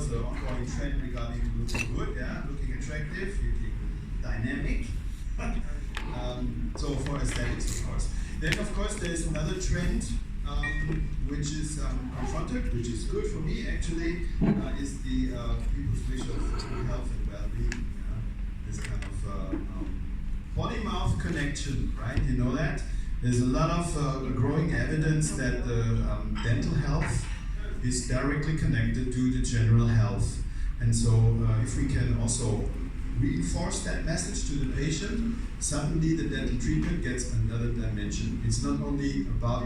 of the ongoing trend regarding looking good, yeah, looking attractive, looking dynamic. So for aesthetics, of course. Then, of course, there is another trend which is confronted, which is good for me actually, is the people's wish of health and well-being. This kind of body-mouth connection, right? You know that? There's a lot of growing evidence that dental health is directly connected to the general health. And so if we can also reinforce that message to the patient, suddenly the dental treatment gets another dimension. It's not only about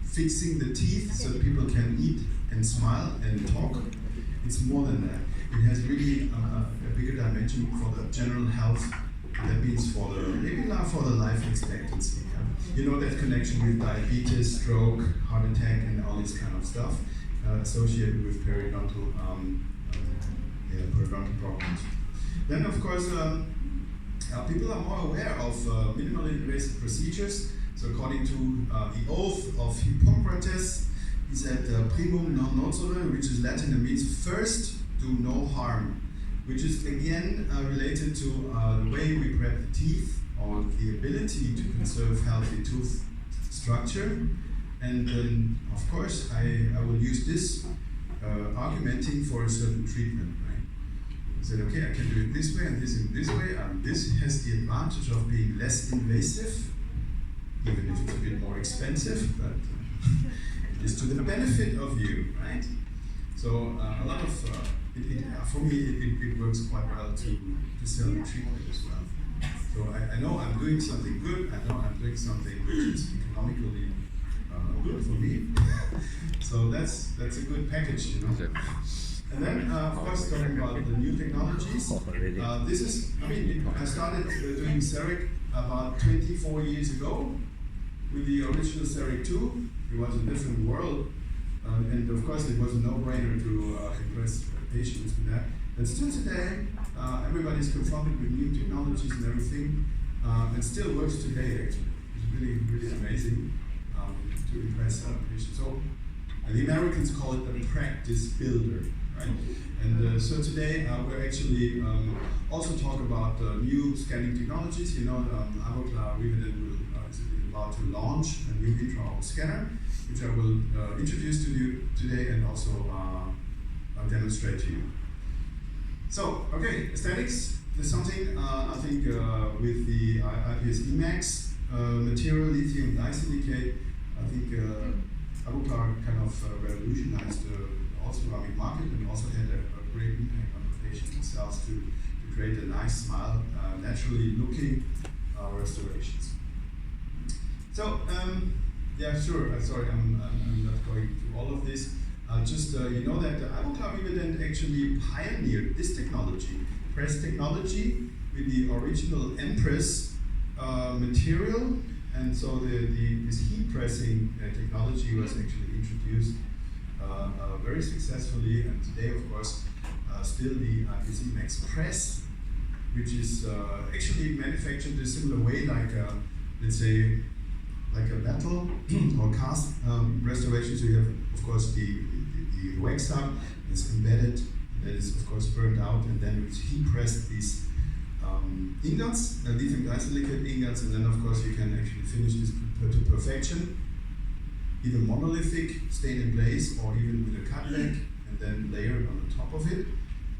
fixing the teeth so people can eat and smile and talk. It's more than that. It has really a bigger dimension for the general health. That means for the maybe not for the life expectancy. Yeah? You know that connection with diabetes, stroke, heart attack, and all this kind of stuff associated with periodontal periodontal problems. Then, of course, people are more aware of minimally invasive procedures. So, according to the oath of Hippocrates, he said, "Primum non nocere," which is Latin and means "first, do no harm," which is again related to the way we prep the teeth or the ability to conserve healthy tooth structure. And then, of course, I will use this argumenting for a certain treatment. I said, okay, I can do it this way and this in this way. This has the advantage of being less invasive, even if it's a bit more expensive, but it is to the benefit of you, right? So a lot of, for me, it works quite well to sell the treatment as well. So I know I'm doing something good. I know I'm doing something which is economically good for me. So that's a good package, you know. And then, of course, talking about the new technologies. This is, I started doing CEREC about 24 years ago with the original CEREC 2. It was a different world. And of course, it was a no-brainer to impress patients with that. But still today, everybody's confronted with new technologies and everything. And still works today, actually. It's really, really amazing to impress patients. So, the Americans call it the practice builder. Right? And so today we're actually also talk about new scanning technologies. You know, Avoclar Riveted is about to launch a new intraoral scanner, which I will introduce to you today and also demonstrate to you. So, okay, aesthetics. There's something I think with the IPS Emax material lithium disilicate. I think Avoclar kind of revolutionized the ceramic market and also had a great impact on the patient themselves to create a nice smile, naturally looking restorations. So, yeah, sure. Sorry, I'm not going through all of this. Just you know that Avoclar Riveted actually pioneered this technology, press technology, with the original Empress material, and so this heat pressing technology was actually introduced very successfully, and today, of course, still the IPS Emax press, which is actually manufactured a similar way, like let's say, like a metal or cast restoration. So you have, of course, the wax up is embedded, that is, of course, burned out, and then we heat press these ingots, lithium disilicate ingots, and then, of course, you can actually finish this to perfection. Either monolithic, stayed in place, or even with a cutback, and then layered on the top of it.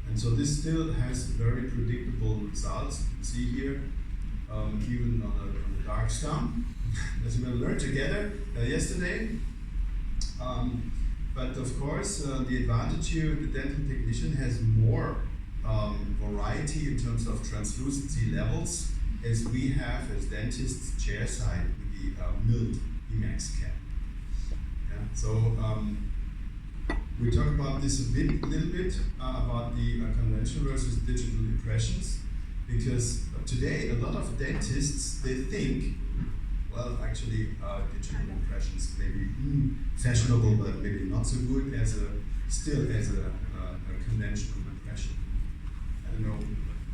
And so this still has very predictable results. You can see here, even on the dark stump, as we will learn together yesterday. But of course, the advantage here, the dental technician has more variety in terms of translucency levels, as we have as dentists chairside with the milled Emax cap. So we talk about this a little bit about the conventional versus digital impressions, because today a lot of dentists, they think, well, actually digital impressions may be fashionable, but maybe not so good as a conventional impression. I don't know.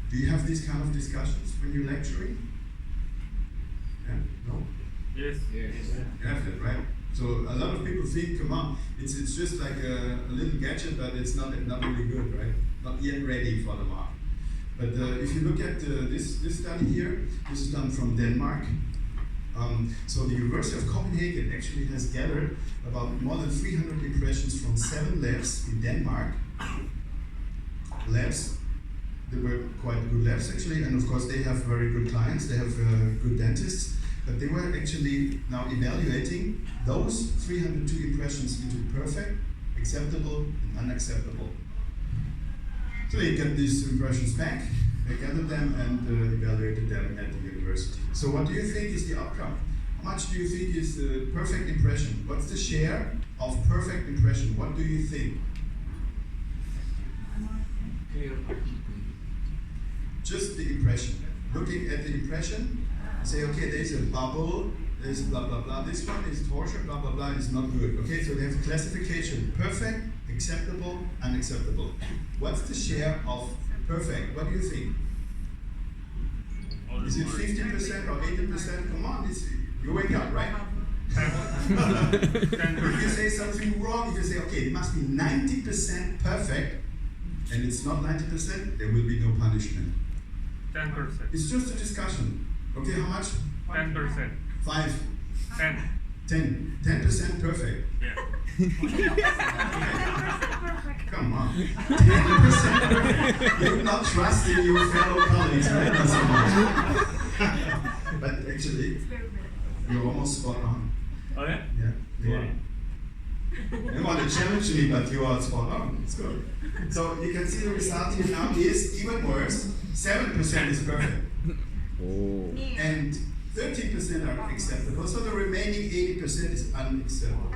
Do you have these kind of discussions when you're lecturing? Yeah? No? Yes. You have that, right? So a lot of people think, come on, it's just like a little gadget, but it's not really good, right? Not yet ready for the market. But if you look at this study here, this is done from Denmark. So the University of Copenhagen actually has gathered about more than 300 impressions from 7 labs in Denmark. Labs, they were quite good labs actually, and of course they have very good clients, they have good dentists, but they were actually now evaluating those 302 impressions into perfect, acceptable, and unacceptable. So they get these impressions back, they gathered them and evaluated them at the university. So what do you think is the outcome? How much do you think is the perfect impression? What's the share of perfect impression? What do you think? Just the impression. Looking at the impression, say, okay, there's a bubble, there's blah blah blah, this one is torture, blah blah blah, is not good. Okay, so they have a classification: perfect, acceptable, unacceptable. What's the share of perfect? What do you think? Is it 50% or 80%? Come on, you wake up, right? If you say something wrong, if you say, okay, it must be 90% perfect, and it's not 90%, there will be no punishment. 10%. It's just a discussion. Okay, how much? 10%. 5. 10. 10% perfect. Yeah. Come on. 10% perfect. You do not trust in your fellow colleagues, right? Not so much. But actually, you're almost spot on. Oh yeah? Yeah. You want to challenge me, but you are spot on. It's good. So you can see the result here now is even worse. 7% is perfect. Oh. And 13% are acceptable. So the remaining 80% is unacceptable.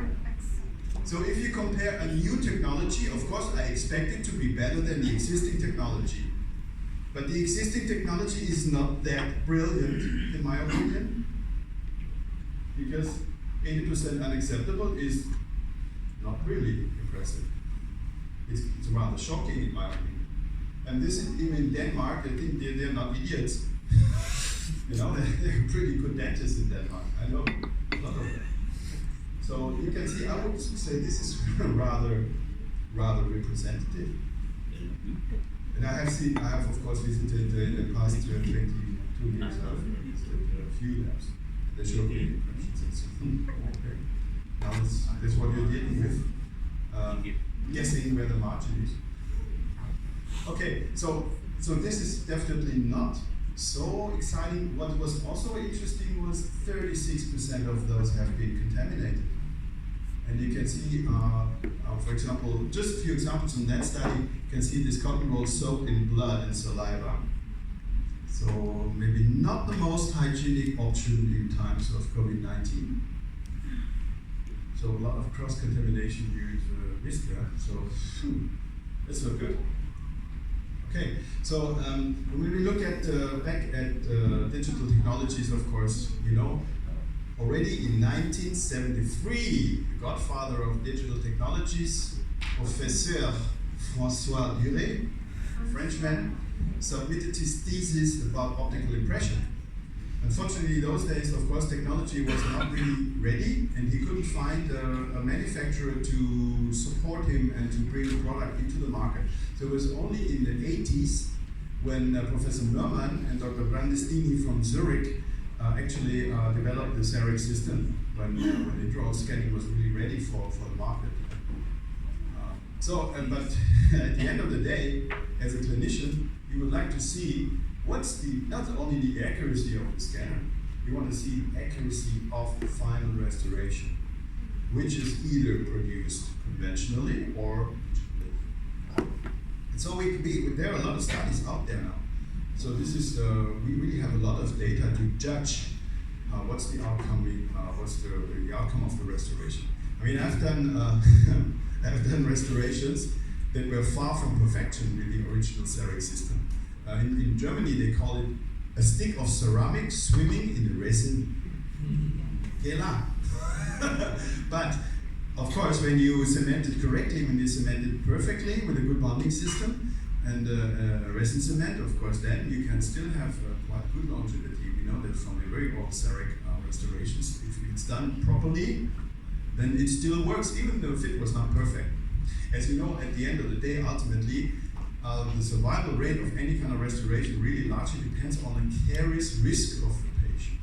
So if you compare a new technology, of course I expect it to be better than the existing technology. But the existing technology is not that brilliant, in my opinion, because 80% unacceptable is not really impressive. It's rather shocking, in my opinion. And this is even in Denmark. I think they're not idiots. You know, they're pretty good dentists in Denmark. I know a lot of them. So you can see, I would say this is rather representative. And I have of course visited in the past 22 years, I've visited a few labs. They show me impressions. Okay. Now that's what you're dealing with. Guessing where the margin is. Okay, so this is definitely not so exciting. What was also interesting was 36% of those have been contaminated. And you can see, for example, just a few examples in that study, you can see this cotton roll soaked in blood and saliva. So maybe not the most hygienic option in times of COVID-19. So a lot of cross-contamination due to risk there. So that's not good. Okay, so when we look at back at digital technologies, of course, you know, already in 1973, the godfather of digital technologies, Professeur François Duret, a Frenchman, submitted his thesis about optical impression. Unfortunately, those days, of course, technology was not really ready, and he couldn't find a manufacturer to support him and to bring the product into the market. So it was only in the 80s when Professor Mörmann and Dr. Brandestini from Zurich actually developed the CEREC system when intraoral scanning was really ready for the market. But at the end of the day, as a clinician, you would like to see what's not only the accuracy of the scanner, you want to see the accuracy of the final restoration, which is either produced conventionally or digitally. And so there are a lot of studies out there now. So this is, we really have a lot of data to judge what's the outcome, what's the outcome of the restoration. I mean, I've done I've done restorations that were far from perfection with the original CEREC system. In Germany, they call it a stick of ceramic swimming in the resin. Kela. But of course, when you cement it correctly, when you cement it perfectly with a good bonding system and a resin cement, of course, then you can still have quite good longevity. We know that from the very old CEREC restorations, if it's done properly, then it still works, even though the fit was not perfect. As you know, at the end of the day, ultimately, the survival rate of any kind of restoration really largely depends on the caries risk of the patient.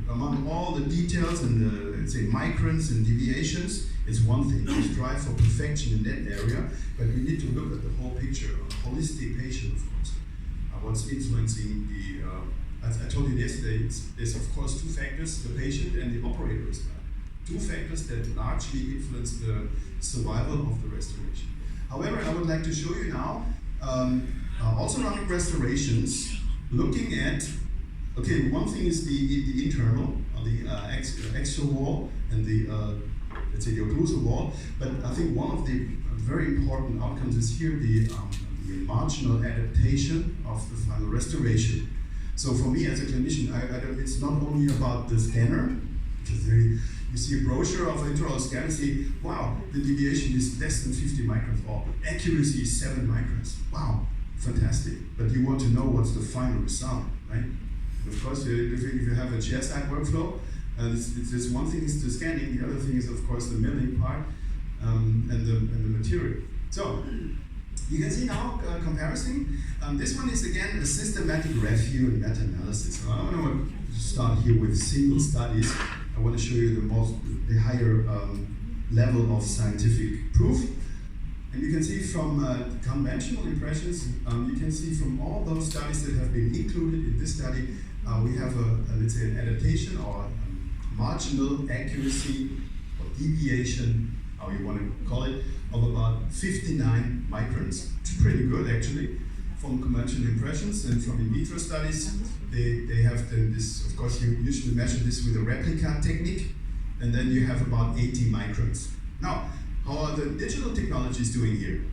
Among all the details and the, let's say, microns and deviations, it's one thing to strive for perfection in that area, but we need to look at the whole picture, a holistic patient, of course. What's influencing the, as I told you yesterday, there's of course two factors, the patient and the operator as well. Two factors that largely influence the survival of the restoration. However, I would like to show you now, also running restorations, looking at, okay, one thing is the internal, the axial wall, and the, let's say, the occlusal wall, but I think one of the very important outcomes is here the marginal adaptation of the final restoration. So for me as a clinician, it's not only about the scanner, because you see a brochure of an intraoral scan and say, wow, the deviation is less than 50 microns, or accuracy is 7 microns. Wow, fantastic. But you want to know what's the final result, right? And of course, if you have a chairside workflow, this one thing is the scanning, the other thing is of course the milling part and the material. So, you can see now comparison. This one is again a systematic review and meta-analysis. So I don't want to start here with single studies. I want to show you the higher level of scientific proof. And you can see from conventional impressions, you can see from all those studies that have been included in this study, we have let's say an adaptation or marginal accuracy or deviation, how you want to call it, of about 59 microns. It's pretty good actually from conventional impressions, and from in vitro studies they have this, of course you usually measure this with a replica technique, and then you have about 80 microns. Now, how are the digital technologies doing here?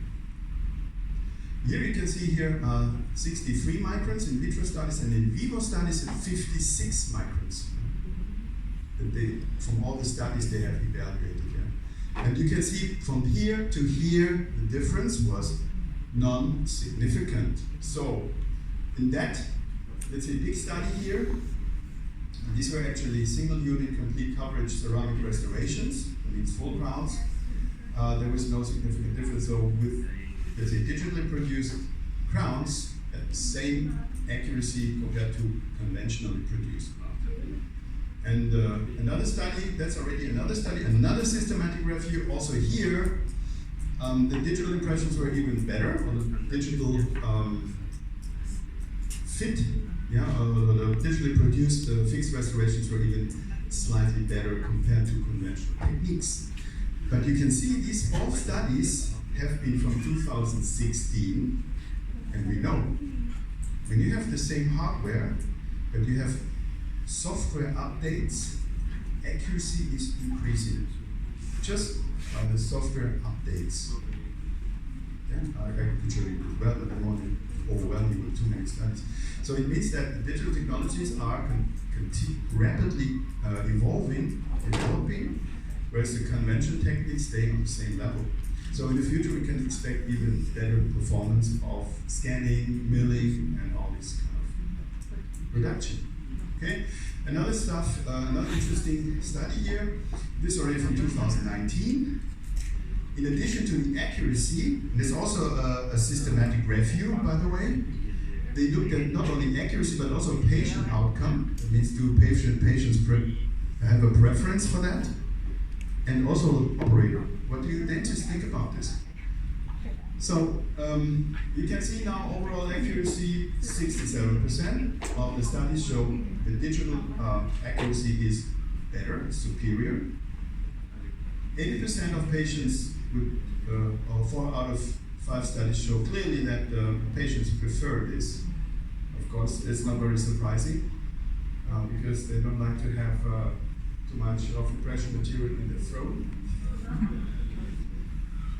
Here you can see here 63 microns in vitro studies, and in vivo studies 56 microns. From all the studies they have evaluated here. And you can see from here to here, the difference was non-significant. So, in that, let's say, big study here, these were actually single unit complete coverage ceramic restorations, that means full crowns. There was no significant difference. So, with, let's say, digitally produced crowns at the same accuracy compared to conventionally produced crowns. And another study, that's already another study, another systematic review. Also here, the digital impressions were even better, or the digital fit, the digitally produced fixed restorations were even slightly better compared to conventional techniques. But you can see these both studies have been from 2016, and we know when you have the same hardware, but you have software updates, accuracy is increasing just by the software updates. Yeah, I can show you as well, but I won't overwhelm you with too many studies. So it means that the digital technologies are rapidly evolving, developing, whereas the conventional techniques stay on the same level. So in the future we can expect even better performance of scanning, milling, and all this kind of production. Okay, another interesting study here, this already from 2019. In addition to the accuracy, there's also a systematic review, by the way. They looked at not only accuracy, but also patient outcome. That means do patients have a preference for that? And also operator. What do you dentists think about this? So you can see now overall accuracy 67%. All the studies show the digital accuracy is better, superior. 80% of patients, or 4 out of 5 studies show clearly that patients prefer this. Of course, it's not very surprising because they don't like to have too much of impression material in their throat.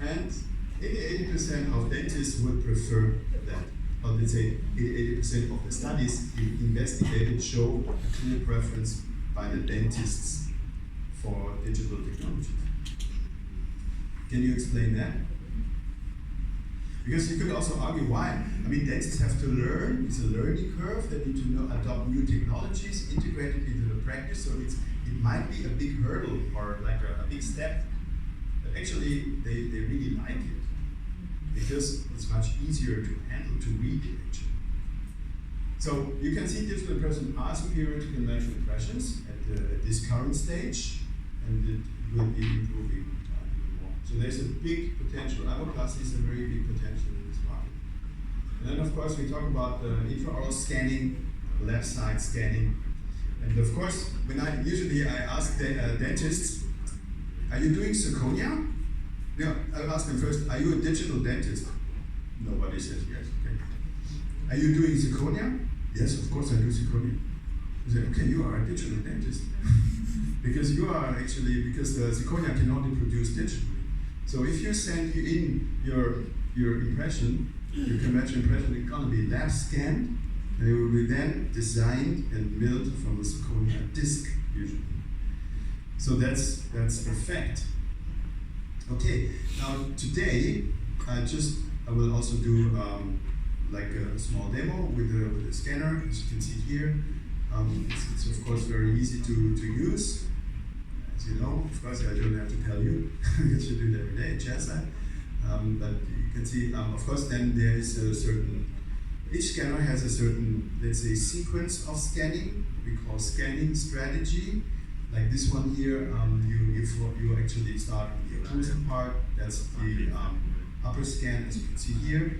And 80% of dentists would prefer that. Or let's say 80% of the studies investigated show a clear preference by the dentists for digital technology. Can you explain that? Because you could also argue why. I mean, dentists have to learn. It's a learning curve. They need to adopt new technologies, integrate it into the practice. So it's it might be a big hurdle or like a big step, but actually they really like it because it's much easier to handle, to read it actually. So you can see digital impressions are superior to conventional impressions at this current stage, and it will be improving even more. So there's a big potential. Ivoclasty is a very big potential in this market. And then of course we talk about intraoral scanning, left side scanning. And of course, when I ask dentists, are you doing zirconia? No, I ask them first, are you a digital dentist? Nobody says yes, okay. Are you doing zirconia? Yes, of course I do zirconia. I say, okay, you are a digital dentist. Because you are actually, because the zirconia can only produce digitally. So if you send in your impression, your conventional impression, it's gonna be lab scanned, and it will be then designed and milled from the zirconia disc, usually. So that's the fact. Okay, now today I will also do like a small demo with a scanner, as you can see here. It's of course very easy to use. As you know, of course I don't have to tell you, because you do it every day at chairside. But you can see, of course, then there is a certain, each scanner has a certain, let's say, sequence of scanning, we call scanning strategy. Like this one here, you actually start with the occlusal part, that's the upper scan, as you can see here.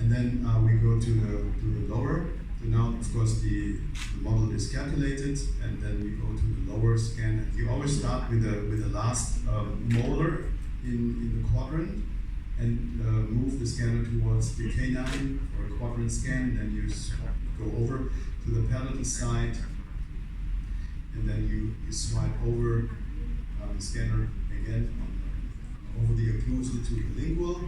And then we go to the lower. So now, of course, the model is calculated, and then we go to the lower scan. And you always start with the last molar in the quadrant, and move the scanner towards the canine for a quadrant scan. Then you go over to the palatal side, and then you swipe over the scanner again over the occlusal to the lingual.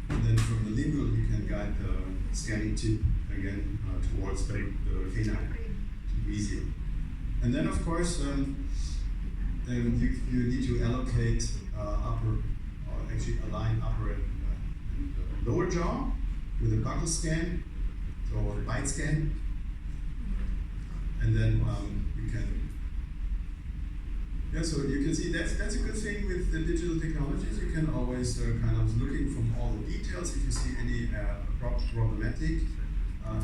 And then from the lingual, you can guide the scanning tip again towards the canine, to be easier. And then, of course, you need to allocate upper, or actually align upper and lower jaw with a buccal scan, so a bite scan. And then you can, yeah, so you can see that's a good thing with the digital technologies. You can always kind of looking from all the details. If you see any problematic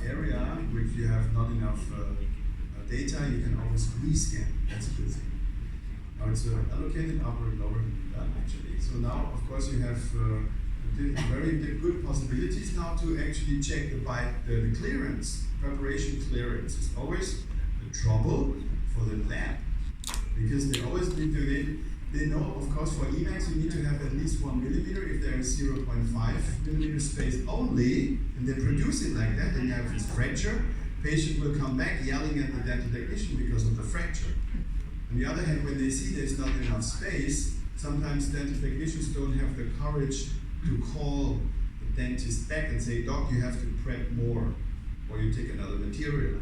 area which you have not enough data, you can always rescan. That's a good thing. Now it's allocated upper and lower and done actually. So now, of course, you have very good possibilities now to actually check the clearance, preparation clearance. It's always a trouble for the lab, because they always need to, they know, of course, for Emacs you need to have at least 1 millimeter. If there is 0.5 millimeter space only, and they produce it like that, then you have this fracture. Patient will come back yelling at the dental technician because of the fracture. On the other hand, when they see there's not enough space, sometimes dental technicians don't have the courage to call the dentist back and say, "Doc, you have to prep more, or you take another material."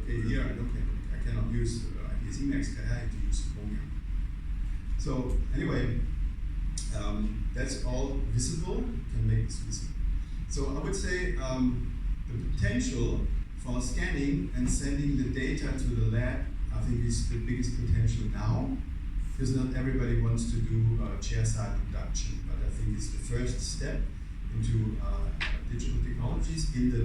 Okay, here, okay, I cannot use Emacs, I have to use Chromium. So anyway, that's all visible, can make this visible. So I would say the potential for scanning and sending the data to the lab, I think is the biggest potential now, because not everybody wants to do chairside production, but I think it's the first step into digital technologies in the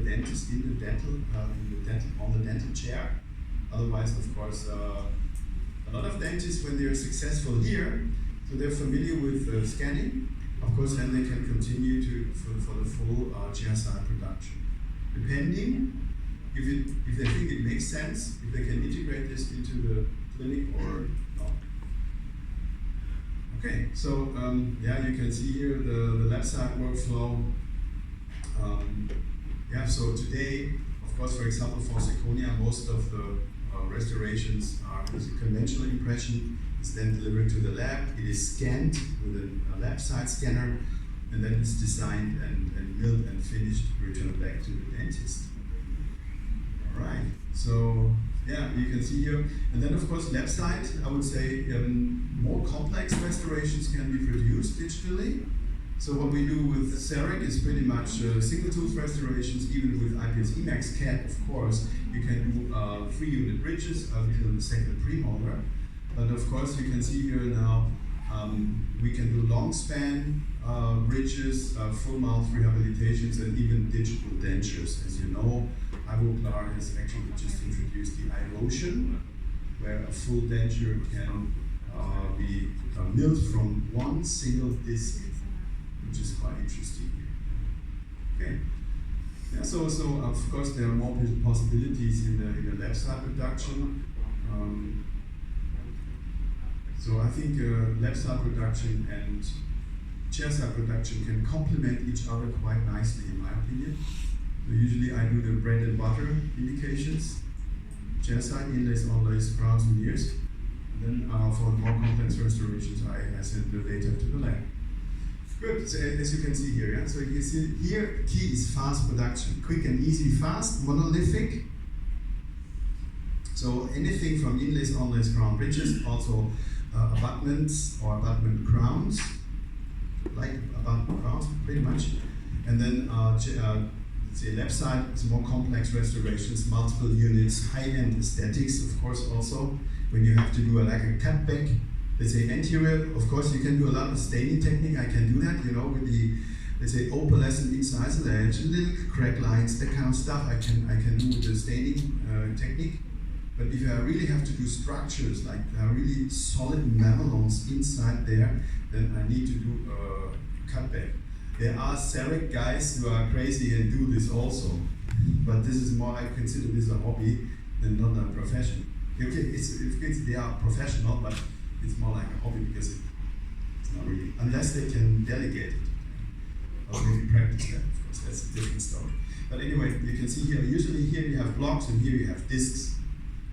on the dental chair. Otherwise, of course, a lot of dentists, when they're successful here, so they're familiar with scanning, of course, then they can continue for the full chairside production. Depending if they think it makes sense, if they can integrate this into the clinic or not. Okay, so yeah, you can see here the lab side workflow. Yeah, so today, of course, for example, for zirconia, most of the restorations are with a conventional impression. It's then delivered to the lab. It is scanned with a lab side scanner, and then it's designed and milled and finished, returned back to the dentist. All right, so yeah, you can see here. And then, of course, lab side, I would say more complex restorations can be produced digitally. So what we do with CEREC is pretty much single tooth restorations, even with IPS Emax CAD, of course. You can do 3-unit bridges until the second premolar. But of course, you can see here now, we can do long span bridges, full mouth rehabilitations, and even digital dentures. As you know, Ivoclar has actually just introduced the iLotion, where a full denture can be milled from one single disc, which is quite interesting here. Okay. Yeah, so of course there are more possibilities in the left side reduction. So I think left side reduction and chair side reduction can complement each other quite nicely, in my opinion. So usually I do the bread and butter indications, chair side, inlays, onlays, crowns and ears. And then for the more complex restorations, I send the data to the lab. Good, so as you can see here, yeah? So you see here, key is fast production, quick and easy, fast, monolithic. So anything from inlays, onlays, crown bridges, also abutments or abutment crowns, like abutment crowns, pretty much. And then the left side is more complex restorations, multiple units, high-end aesthetics, of course, also. When you have to do like a cutback, let's say anterior, of course you can do a lot of staining technique. I can do that, you know, with the, let's say, opalescent incisors, the edge, little crack lines, that kind of stuff I can do with the staining technique. But if I really have to do structures, like really solid mamelons inside there, then I need to do a cutback. There are CEREC guys who are crazy and do this also, but this is more, I consider this a hobby than not a profession. Okay, they are professional, but it's more like a hobby because it's not really, unless they can delegate it, or maybe practice that, of course, that's a different story. But anyway, you can see here, usually here you have blocks and here you have discs.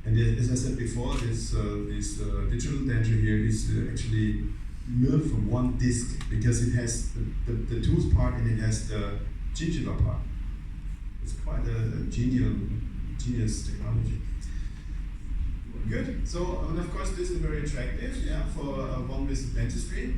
And as I said before, this digital denture here is actually milled from one disc because it has the tooth part and it has the gingiva part. It's quite a genius technology. Good. So, and of course, this is very attractive, yeah, for one visit dentistry.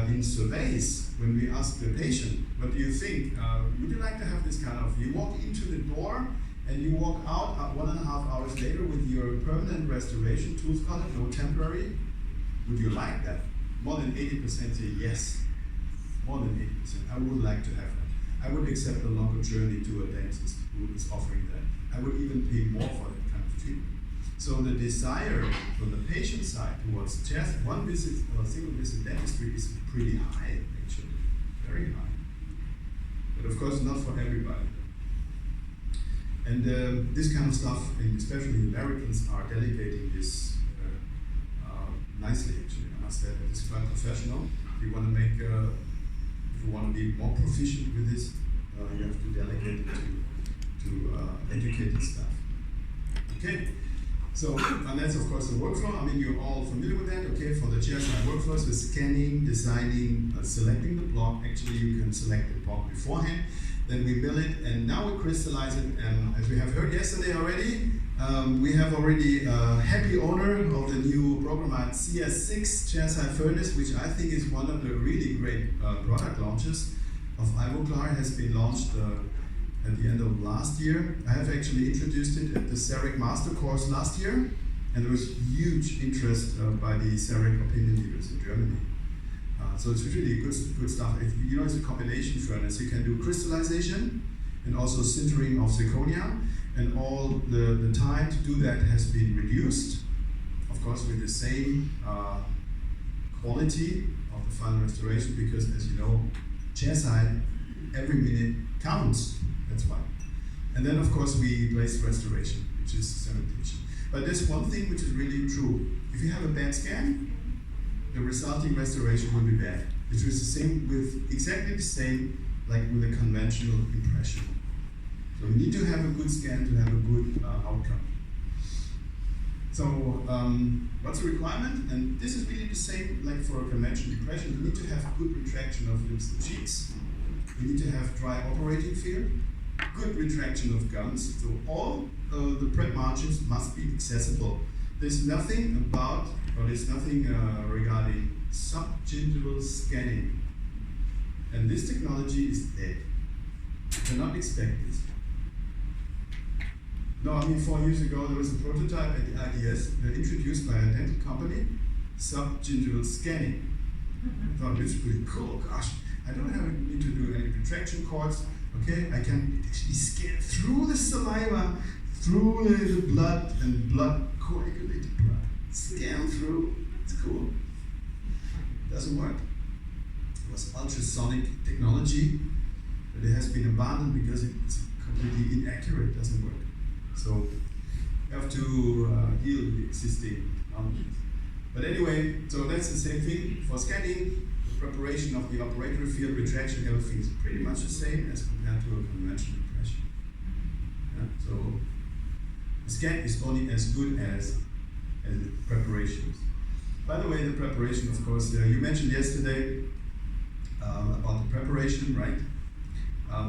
In surveys, when we ask the patient, what do you think? Would you like to have this kind of? You walk into the door and you walk out 1.5 hours later with your permanent restoration, tooth color, no temporary. Would you like that? More than 80% say yes. More than 80%. I would like to have that. I would accept a longer journey to a dentist who is offering that. I would even pay more for that kind of treatment. So the desire from the patient side towards just one visit or single visit dentistry is pretty high, actually, very high. But of course, not for everybody. And this kind of stuff, and especially Americans, are delegating this nicely. Actually, I must say that it's quite professional. If you want to make, if you want to be more proficient with this, you have to delegate it to educated staff. Okay. So, and that's of course the workflow. I mean, you're all familiar with that, okay? For the chairside workflows, with scanning, designing, selecting the block. Actually, you can select the block beforehand. Then we mill it, and now we crystallize it. And as we have heard yesterday already, we have already a happy owner of the new Programmite CS6 chairside furnace, which I think is one of the really great product launches of Ivoclar. Has been launched at the end of last year. I have actually introduced it at the CEREC Master Course last year, and there was huge interest by the CEREC opinion leaders in Germany. So it's really good stuff. You know, it's a combination furnace. You can do crystallization and also sintering of zirconia, and all the time to do that has been reduced, of course with the same quality of the final restoration, because as you know, chairside, every minute counts. That's why. And then of course we place restoration, which is cementation. But there's one thing which is really true. If you have a bad scan, the resulting restoration will be bad. It is the same with exactly the same like with a conventional impression. So we need to have a good scan to have a good outcome. So what's the requirement? And this is really the same like for a conventional impression. You need to have good retraction of lips and cheeks. You need to have dry operating field, good retraction of gums. So all the prep margins must be accessible. There's nothing about, or there's nothing regarding subgingival scanning. And this technology is dead. You cannot expect this. No, I mean 4 years ago there was a prototype at the IDS introduced by a dental company, subgingival scanning. I thought this is pretty cool. Gosh, I don't need to do any retraction cords. Okay, I can actually scan through the saliva, through the blood and blood coagulated blood. Scan through. It's cool. Doesn't work. It was ultrasonic technology, but it has been abandoned because it's completely inaccurate. Doesn't work. So you have to deal with the existing technologies. But anyway, so that's the same thing for scanning. The preparation of the operatory field, retraction, everything is pretty much the same as compared to a conventional impression. Yeah? So the scan is only as good as the preparations. By the way, the preparation, of course, you mentioned yesterday about the preparation, right?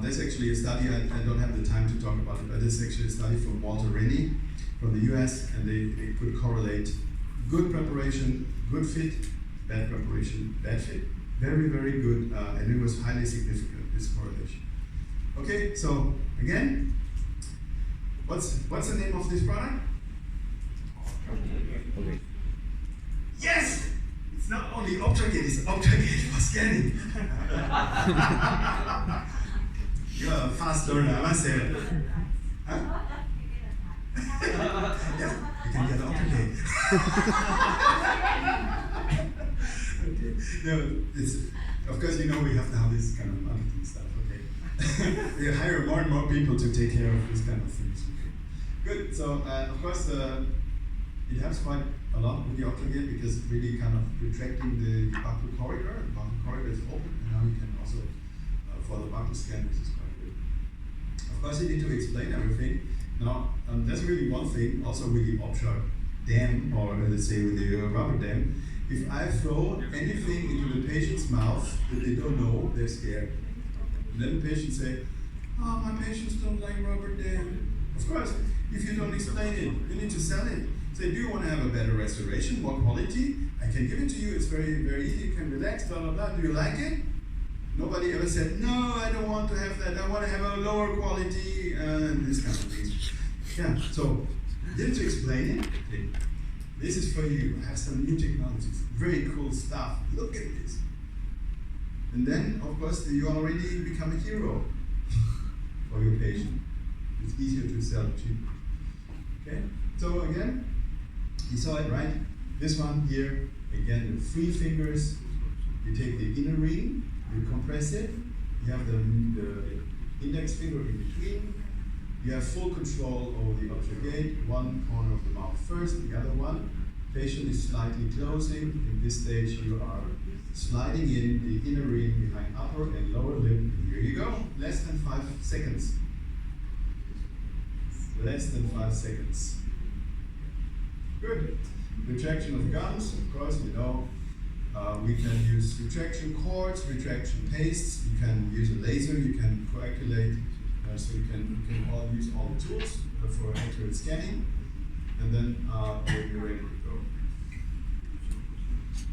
There's actually a study, I don't have the time to talk about it, but there's actually a study from Walter Rennie from the US, and they could correlate good preparation, good fit, bad preparation, bad fit. Very, very good, and it was highly significant, this correlation. Okay, so again, what's the name of this product? Okay. Yes! It's not only Optragate, it's Optragate for scanning. You're a fast learner, I must say. Huh? Yeah, you can get Optragate. Okay. No, it's, of course, you know we have now this kind of marketing stuff, okay? We hire more and more people to take care of this kind of things. Okay. Good, so of course, it helps quite a lot with the Optragate because it's really kind of retracting the buccal corridor. The buccal corridor is open, and now you can also, for the buccal scan, this is quite good. Of course, you need to explain everything. Now, that's really one thing, also with the Optra dam, or let's say with the rubber dam. If I throw anything into the patient's mouth that they don't know, they're scared. And then the patient say, oh, my patients don't like rubber dam. Of course, if you don't explain it, you need to sell it. Say, do you want to have a better restoration, more quality? I can give it to you, it's very, very easy, you can relax, blah, blah, blah. Do you like it? Nobody ever said, no, I don't want to have that, I want to have a lower quality, and this kind of things. Yeah, so, didn't you explain it? Okay. This is for you, I have some new technologies, very cool stuff, look at this. And then, of course, you already become a hero for your patient. It's easier to sell cheaper. Okay, so again, you saw it, right? This one here, again, with 3 fingers, you take the inner ring, you compress it, you have the index finger in between, you have full control over the Optragate, one corner of the mouth first, the other one. Patient is slightly closing. In this stage, you are sliding in the inner ring behind upper and lower lip. And here you go, less than 5 seconds. Less than 5 seconds. Good. Retraction of gums, of course, you know. We can use retraction cords, retraction pastes. You can use a laser, you can coagulate. So you can all use all the tools for accurate scanning. And then you're ready to go.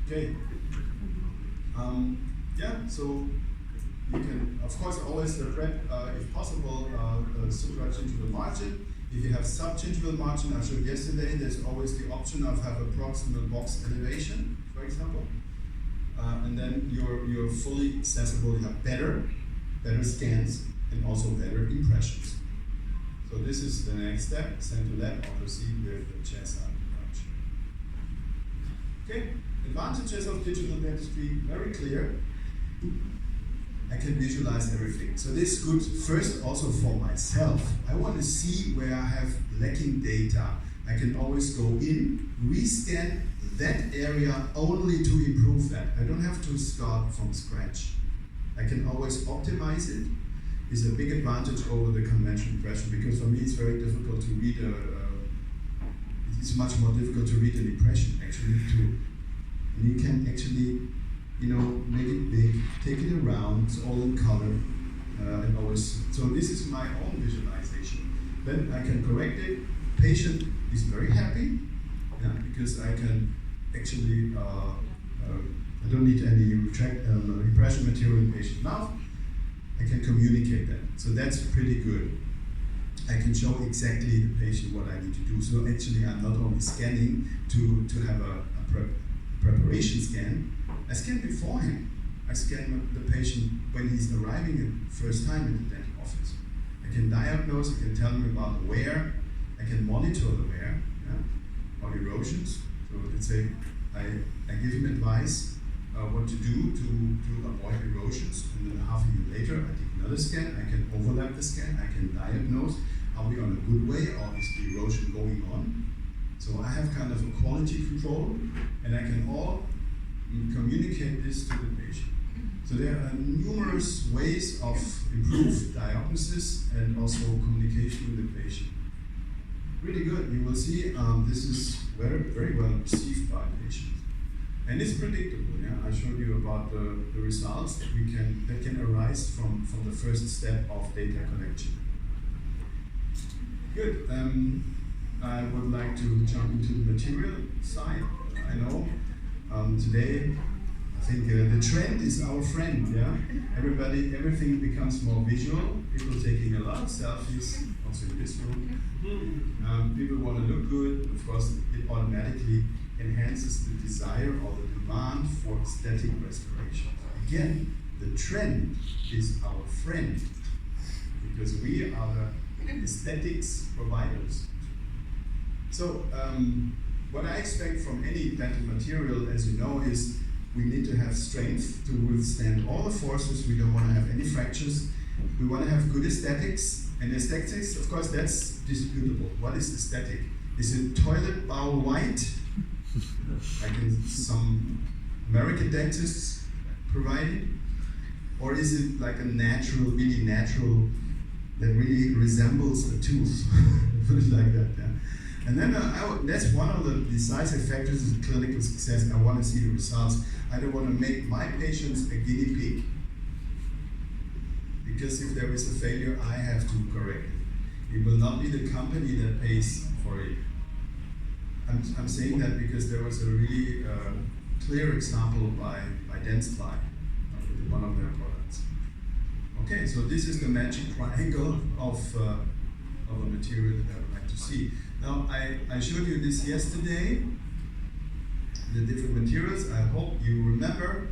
Okay. Yeah, so you can, of course, always prep, if possible, supragingival margin. If you have subgingival margin, I showed yesterday, there's always the option of have a proximal box elevation, for example. And then you're fully accessible, you have better scans and also better impressions. So this is the next step, send to lab, proceed with the chest arch. Okay, advantages of digital dentistry, very clear. I can visualize everything. So this is good first also for myself. I want to see where I have lacking data. I can always go in, rescan that area only to improve that. I don't have to start from scratch. I can always optimize it. Is a big advantage over the conventional impression, because for me it's very difficult to read it's much more difficult to read an impression actually too. And you can actually, you know, make it big, take it around, it's all in color, and always, so this is my own visualization. Then I can correct it, patient is very happy, yeah, because I can actually I don't need any impression material in the patient mouth. I can communicate that. So that's pretty good. I can show exactly the patient what I need to do. So actually I'm not only scanning to have a preparation scan, I scan beforehand. I scan the patient when he's arriving the first time in the dental office. I can diagnose, I can tell him about the wear, I can monitor the wear, or erosions. So let's say I give him advice what to do to avoid erosions, and then half a year later I take another scan, I can overlap the scan, I can diagnose, are we on a good way or is the erosion going on? So I have kind of a quality control, and I can all communicate this to the patient. So there are numerous ways of improved diagnosis and also communication with the patient. Really good. You will see this is very well received by patients. And it's predictable. Yeah, I showed you about the results that can arise from the first step of data collection. Good. I would like to jump into the material side. I know today I think the trend is our friend. Yeah, everything becomes more visual. People taking a lot of selfies, also in this room. People want to look good. Of course, it automatically enhances the desire or the demand for aesthetic restoration. Again, the trend is our friend because we are the aesthetics providers. So, what I expect from any dental material, as you know, is we need to have strength to withstand all the forces. We don't want to have any fractures. We want to have good aesthetics. And aesthetics, of course, that's disputable. What is aesthetic? Is it toilet bowl white? Like in some American dentists providing? Or is it like a natural, really natural, that really resembles a tooth? Put it like that, yeah. And then that's one of the decisive factors of clinical success. I want to see the results. I don't want to make my patients a guinea pig. Because if there is a failure, I have to correct it. It will not be the company that pays for it. I'm saying that because there was a really clear example by Dentsply with one of their products. Okay, so this is the magic triangle of a material that I would like to see. Now, I showed you this yesterday, the different materials. I hope you remember.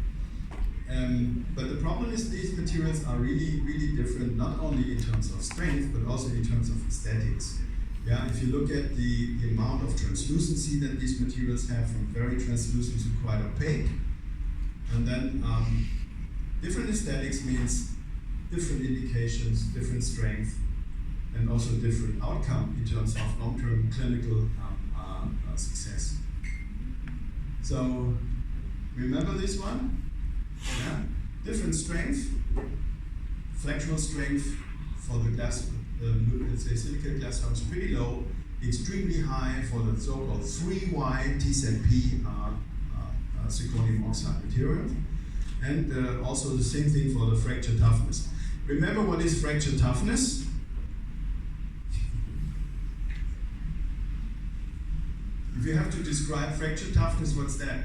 But the problem is these materials are really, really different, not only in terms of strength, but also in terms of aesthetics. Yeah, if you look at the amount of translucency that these materials have, from very translucent to quite opaque, and then different aesthetics means different indications, different strength, and also different outcome in terms of long-term clinical success. So, remember this one? Yeah. Different strength, flexural strength for the glass, let's say silicate glass is pretty low, extremely high for the so-called 3Y TZP zirconium oxide material, and also the same thing for the fracture toughness. Remember what is fracture toughness? If you have to describe fracture toughness, what's that?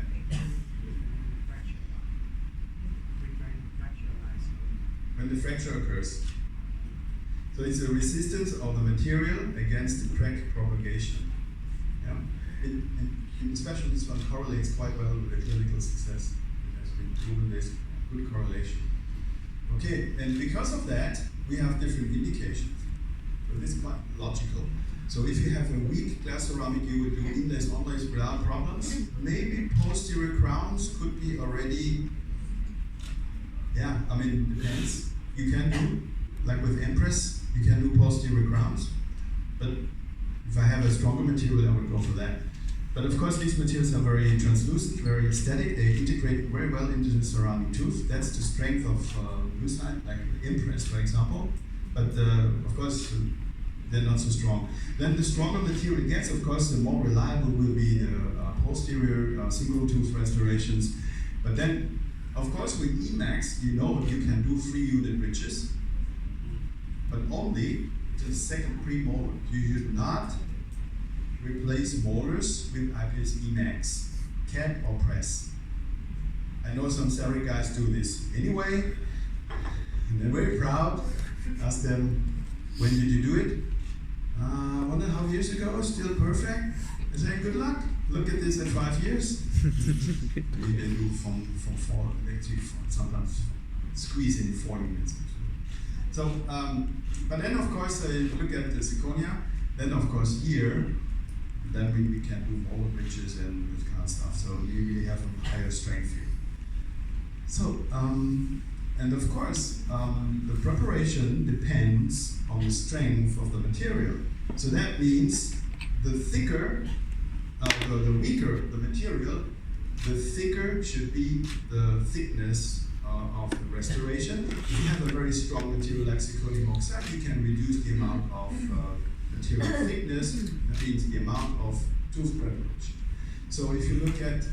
When the fracture occurs. So it's a resistance of the material against the crack propagation. Yeah? Especially this one correlates quite well with the clinical success. It has been proven there's good correlation. Okay, and because of that, we have different indications. So this is quite logical. So if you have a weak glass ceramic, you would do inlays, onlays without problems. Maybe posterior crowns could be already, yeah, I mean, it depends. You can do, like with Empress, you can do posterior crowns. But if I have a stronger material, I would go for that. But of course, these materials are very translucent, very aesthetic. They integrate very well into the ceramic tooth. That's the strength of lucite, like Impress, for example. But of course, they're not so strong. Then the stronger material gets, of course, the more reliable will be the posterior single tooth restorations. But then, of course, with Emax, you know you can do 3-unit bridges, but only to the second premolar. You should not replace molars with IPS Emax, cap or press. I know some CEREC guys do this anyway, and they're very proud. Ask them, when did you do it? 1.5 years ago, still perfect. I say, good luck. Look at this at 5 years. We can do from 4, actually sometimes squeeze in 40 minutes. So, but then of course, look at the zirconia. Then of course here, then we can do molar bridges and this kind of stuff. So you really have a higher strength here. So, and of course, the preparation depends on the strength of the material. So that means the thicker, the weaker the material, the thicker should be the thickness of the restoration. If you have a very strong material like zirconium oxide, you can reduce the amount of material thickness, that means the amount of tooth preparation. So if you look at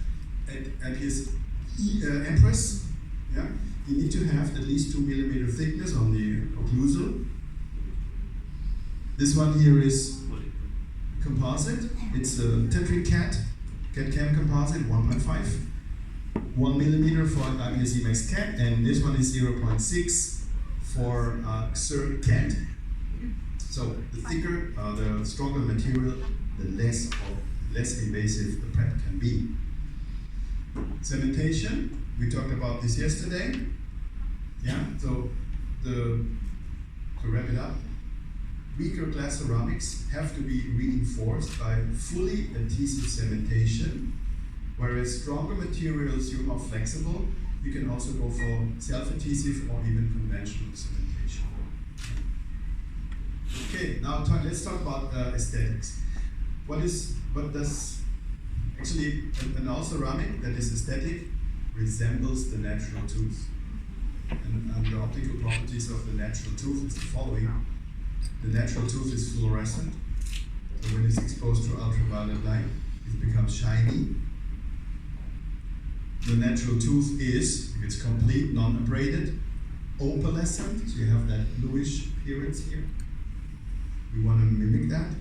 his Empress, yeah, you need to have at least 2 millimeter thickness on the occlusal. This one here is composite. It's a Tetric CAD-CAM composite, 1.5. 1 millimeter for IPSC Max CAD, and this one is 0.6 for XER CAD. So the thicker, the stronger the material, the less invasive the prep can be. Cementation, we talked about this yesterday. Yeah, so to wrap it up, weaker glass ceramics have to be reinforced by fully adhesive cementation, whereas stronger materials, you're more flexible. You can also go for self-adhesive or even conventional cementation. Okay, now let's talk about aesthetics. What does actually an all ceramic that is aesthetic resembles the natural tooth? And the optical properties of the natural tooth is the following. The natural tooth is fluorescent, so when it's exposed to ultraviolet light, it becomes shiny. The natural tooth is, if it's complete, non-abraded, opalescent, so you have that bluish appearance here. We want to mimic that.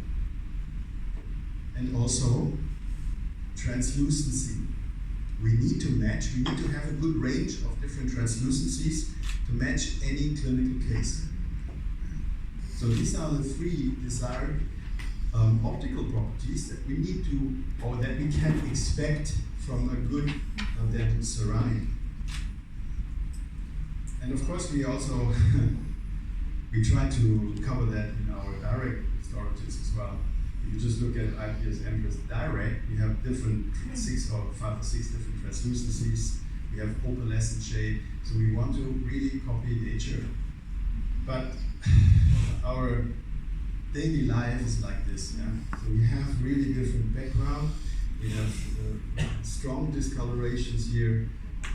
And also, translucency. We need to have a good range of different translucencies to match any clinical case. So these are the 3 desired optical properties that we need to, or that we can expect from a good dental ceramic. And of course we also, we try to cover that in our direct restoratives as well. If you just look at IPS Empress Direct, we have different 5 or 6 different translucencies. We have opalescent shade, so we want to really copy nature. But our daily life is like this, yeah? So we have really different background. We have strong discolorations here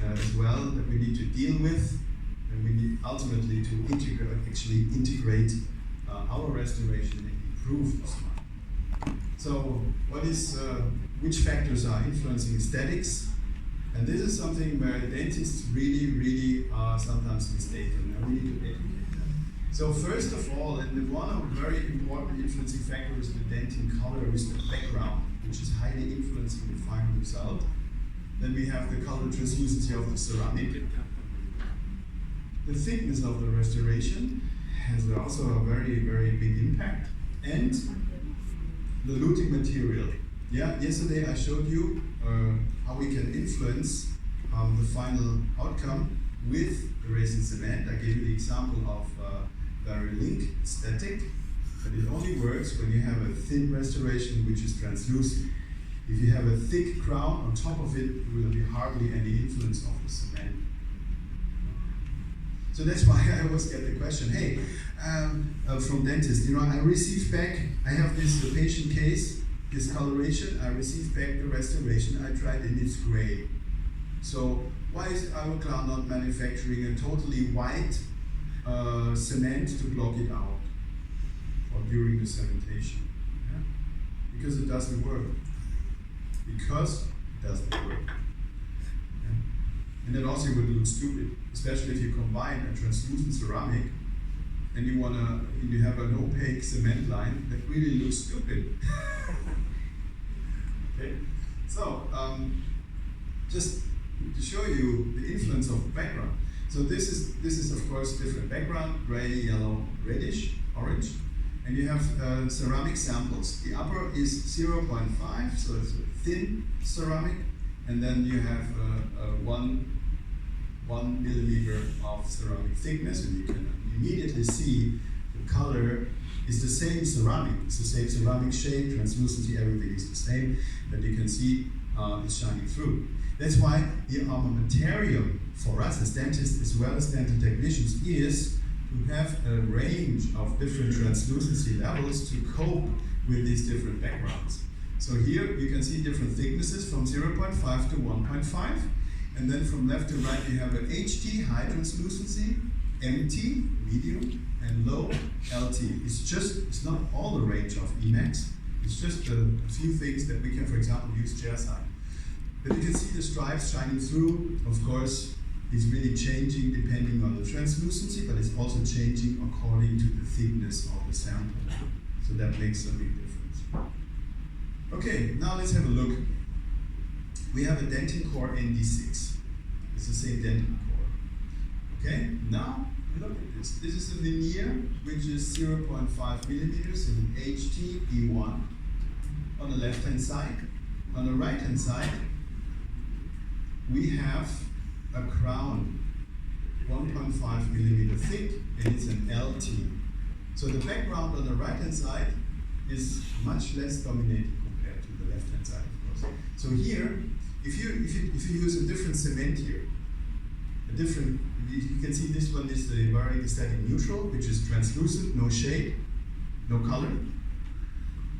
as well that we need to deal with, and we need ultimately to integrate our restoration and improve the smile. So, which factors are influencing aesthetics? And this is something where dentists really are sometimes mistaken, and we need to educate them. So first of all, and one of the very important influencing factors in the dentin color is the background, which is highly influencing the final result. Then we have the color translucency of the ceramic. The thickness of the restoration has also a very big impact. And the luting material. Yeah, yesterday I showed you how we can influence the final outcome with the resin cement. I gave you the example of very link static, but it only works when you have a thin restoration which is translucent. If you have a thick crown on top of it, there will be hardly any influence of the cement. So that's why I always get the question, hey, from dentists, I received back, I have this patient case, discoloration, I received back the restoration, I tried and it's gray. So why is our clown not manufacturing a totally white cement to block it out or during the cementation? Yeah? Because it doesn't work. Because it doesn't work. Yeah? And then also it would look stupid, especially if you combine a translucent ceramic and you have an opaque cement line that really looks stupid. Okay, so just to show you the influence of background. So this is of course different background: gray, yellow, reddish, orange, and you have ceramic samples. The upper is 0.5, so it's a thin ceramic, and then you have 1 millimeter of ceramic thickness, and you can immediately see the color is the same ceramic. It's the same ceramic shade, translucency, everything is the same, but you can see it's shining through. That's why the armamentarium for us as dentists as well as dental technicians is to have a range of different translucency levels to cope with these different backgrounds. So here you can see different thicknesses from 0.5 to 1.5, and then from left to right you have an HT, high translucency, MT, medium, and low, LT. It's not all the range of Emax, it's just a few things that we can, for example, use chairside. But you can see the stripes shining through. Of course, it's really changing depending on the translucency, but it's also changing according to the thickness of the sample. So that makes a big difference. Okay, now let's have a look. We have a dentin core ND6. It's the same dentin core. Okay, now look at this. This is a veneer which is 0.5 millimeters in HT E1 on the left hand side. On the right hand side, we have a crown 1.5 millimeter thick, and it's an LT. So the background on the right hand side is much less dominated compared to the left hand side, of course. So here, if you use a different cement here, you can see this one is the varying aesthetic neutral, which is translucent, no shade, no color.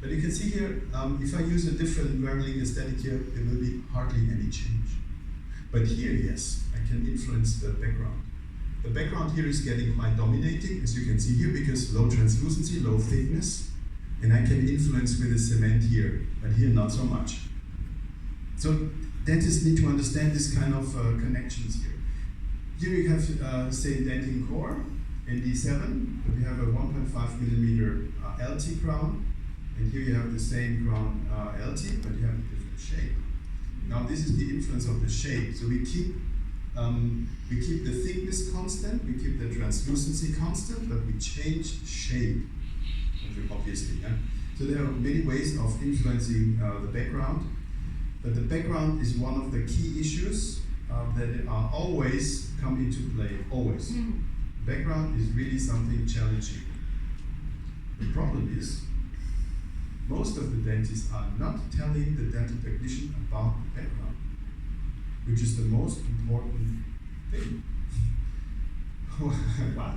But you can see here, if I use a different varying aesthetic here, there will be hardly any change. But here, yes, I can influence the background. The background here is getting quite dominating, as you can see here, because low translucency, low thickness, and I can influence with the cement here, but here not so much. So dentists need to understand this kind of connections here. Here you have same dentin core, ND7, but we have a 1.5 millimeter LT crown, and here you have the same crown LT, but you have a different shape. Now this is the influence of the shape. So we keep the thickness constant, we keep the translucency constant, but we change the shape, obviously. Yeah? So there are many ways of influencing the background, but the background is one of the key issues that are always come into play, always. Background is really something challenging. The problem is, most of the dentists are not telling the dental technician about the background, which is the most important thing. Why?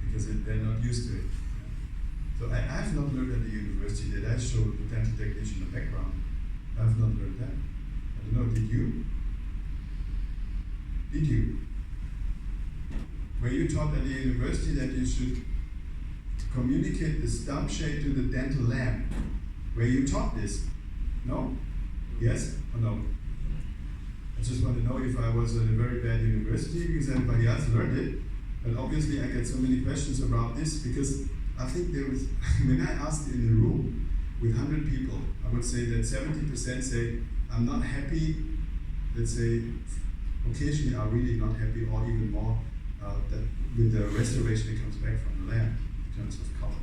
Because they're not used to it. So I have not learned at the university that I showed the dental technician the background. I have not learned that. I don't know, did you? Did you? Were you taught at the university that you should communicate the stump shape to the dental lab? Were you taught this? No? Yes or no? I just want to know if I was at a very bad university because everybody else learned it. But obviously I get so many questions about this because I think there was, when I asked in a room with 100 people, I would say that 70% say, I'm not happy. Let's say, occasionally are really not happy, or even more, that with the restoration that comes back from the lab in terms of color.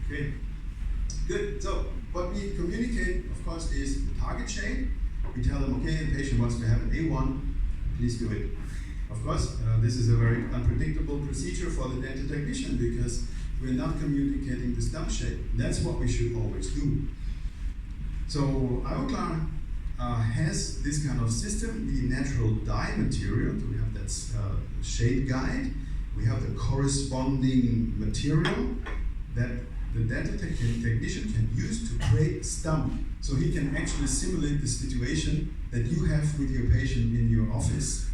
Okay, good. So what we communicate, of course, is the target shade. We tell them, okay, the patient wants to have an A1, please do it. Of course, this is a very unpredictable procedure for the dental technician because we're not communicating the stump shape. That's what we should always do. So Ivoclar has this kind of system, the natural dye material. So we have that shade guide. We have the corresponding material that the dental technician can use to create stump. So he can actually simulate the situation that you have with your patient in your office.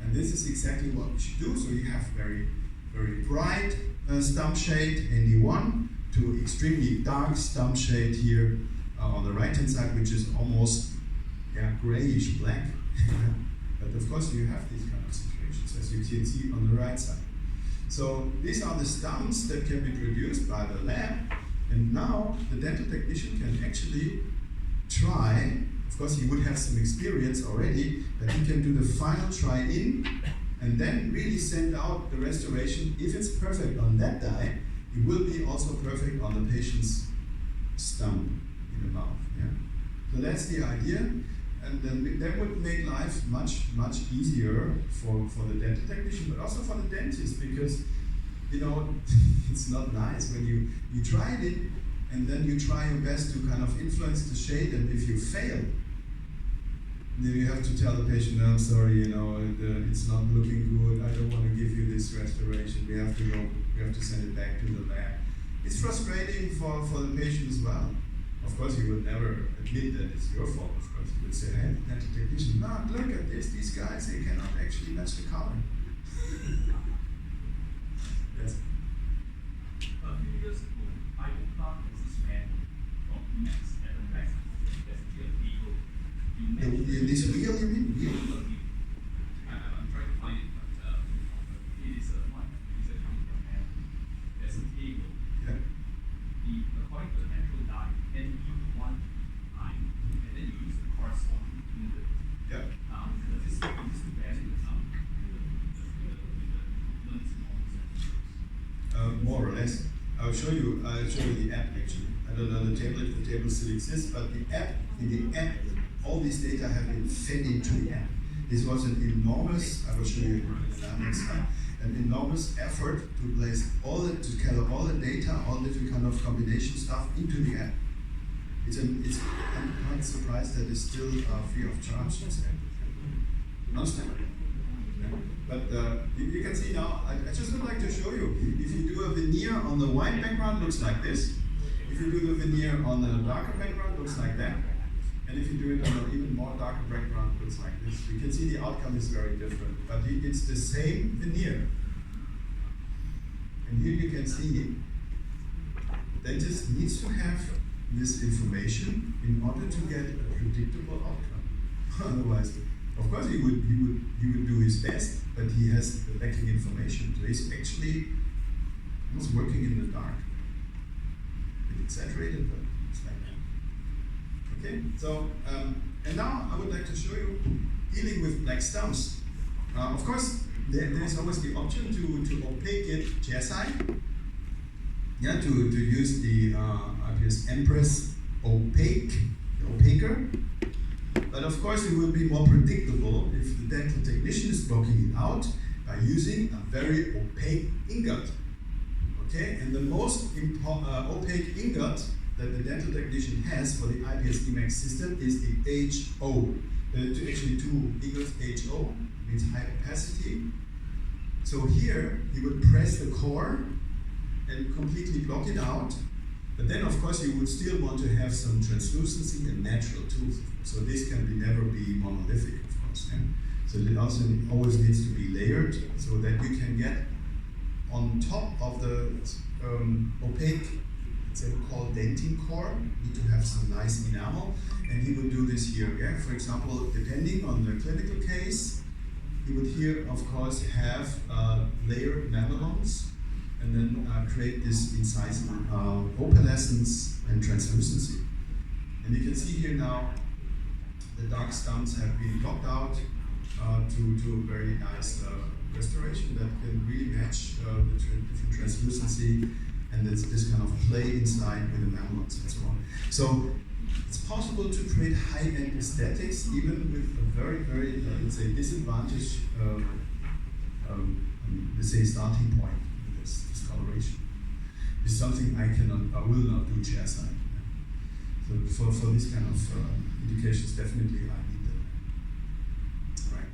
And this is exactly what we should do. So you have very, very bright stump shade, ND1, to extremely dark stump shade here on the right hand side, which is almost grayish black. But of course you have these kind of situations, as you can see on the right side. So these are the stumps that can be produced by the lab, and now the dental technician can actually try of course he would have some experience already, that he can do the final try-in and then really send out the restoration. If it's perfect on that die, it will be also perfect on the patient's stump in the mouth. Yeah? So that's the idea, and then that would make life much easier for the dental technician, but also for the dentist, because it's not nice when you try it and then you try your best to kind of influence the shade, and if you fail, then you have to tell the patient, no, I'm sorry, it's not looking good, I don't want to give you this restoration, we have to send it back to the lab. It's frustrating for the patient as well. Of course, you would never admit that it's your fault, of course. You would say, hey, dental technician, no, look at this, these guys, they cannot actually match the color. Yes? A few years ago, I thought this man from Max at the back. That's the people. This wheel, you mean? Wheel. I'm trying to find it, but it is a one. It's a man. There's a table. Yeah. According to the natural die, and you one line, and then you use the corresponding unit. Yeah. This value more or less. I'll show you the app actually. I don't know the table if the table still exists, but in the app, all these data have been fed into the app. This was an enormous, I will show you next time, an enormous effort to gather all the data, all different kind of combination stuff into the app. I'm quite surprised that it's still free of charge. Non-stop. But you can see now, I just would like to show you, if you do a veneer on the white background, looks like this. If you do the veneer on the darker background, looks like that. And if you do it on an even more darker background, looks like this. You can see the outcome is very different, but it's the same veneer. And here you can see, dentist needs to have this information in order to get a predictable outcome. Otherwise, of course, he would do his best, but he has the lacking information. So he's actually almost working in the dark. A bit exaggerated, but it's like that. Okay, so and now I would like to show you dealing with black stumps. Of course, there is always the option to opaque it chairside. Yeah, to use the IPS Empress opaquer. But of course, it will be more predictable if the dental technician is blocking it out by using a very opaque ingot. Okay, and the most opaque ingot that the dental technician has for the IPS Emax system is the HO. Actually, two ingots, HO means high opacity. So here, you would press the core and completely block it out. But then, of course, you would still want to have some translucency and natural tooth. So this can never be monolithic, of course. Yeah? So it also always needs to be layered so that you can get on top of the opaque, it's called dentin core. You need to have some nice enamel, and he would do this here. Yeah? For example, depending on the clinical case, he would here, of course, have layered enamel and then create this incisive opalescence and translucency. And you can see here now the dark stumps have been blocked out to a very nice restoration that can really match the different translucency and this kind of play inside with the mamelons and so on. So it's possible to create high-end aesthetics even with a very, very, let's say, disadvantaged, let's say, starting point. This coloration is something I will not do chairside. So for this kind of indications, definitely I need that. Right.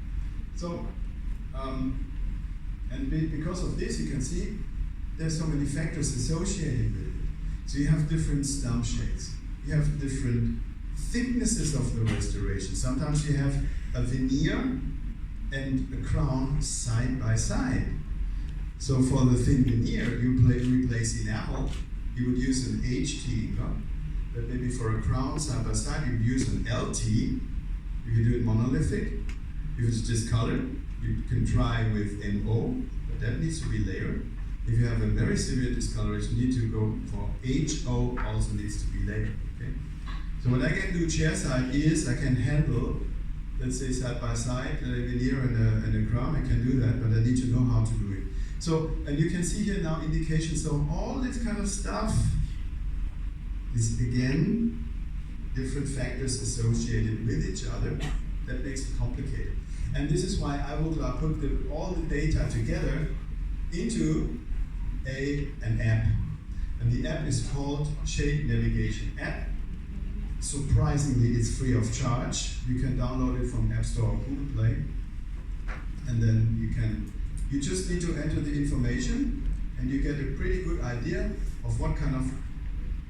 So and because of this, you can see there's so many factors associated with it. So you have different stump shades. You have different thicknesses of the restoration. Sometimes you have a veneer and a crown side by side. So for the thin veneer, you replace enamel, you would use an HT ingot, but maybe for a crown side by side, you would use an LT. If you do it monolithic, if it's just colored, you can try with NO, but that needs to be layered. If you have a very severe discoloration, you need to go for HO, also needs to be layered. Okay? So when I can do chair side ears, I can handle, let's say side by side, a veneer and a crown, I can do that, but I need to know how to do it. So, and you can see here now indications, so all this kind of stuff is again, different factors associated with each other that makes it complicated. And this is why I will put all the data together into an app. And the app is called Shade Navigation App. Surprisingly, it's free of charge. You can download it from App Store or Google Play. And then you just need to enter the information and you get a pretty good idea of what kind of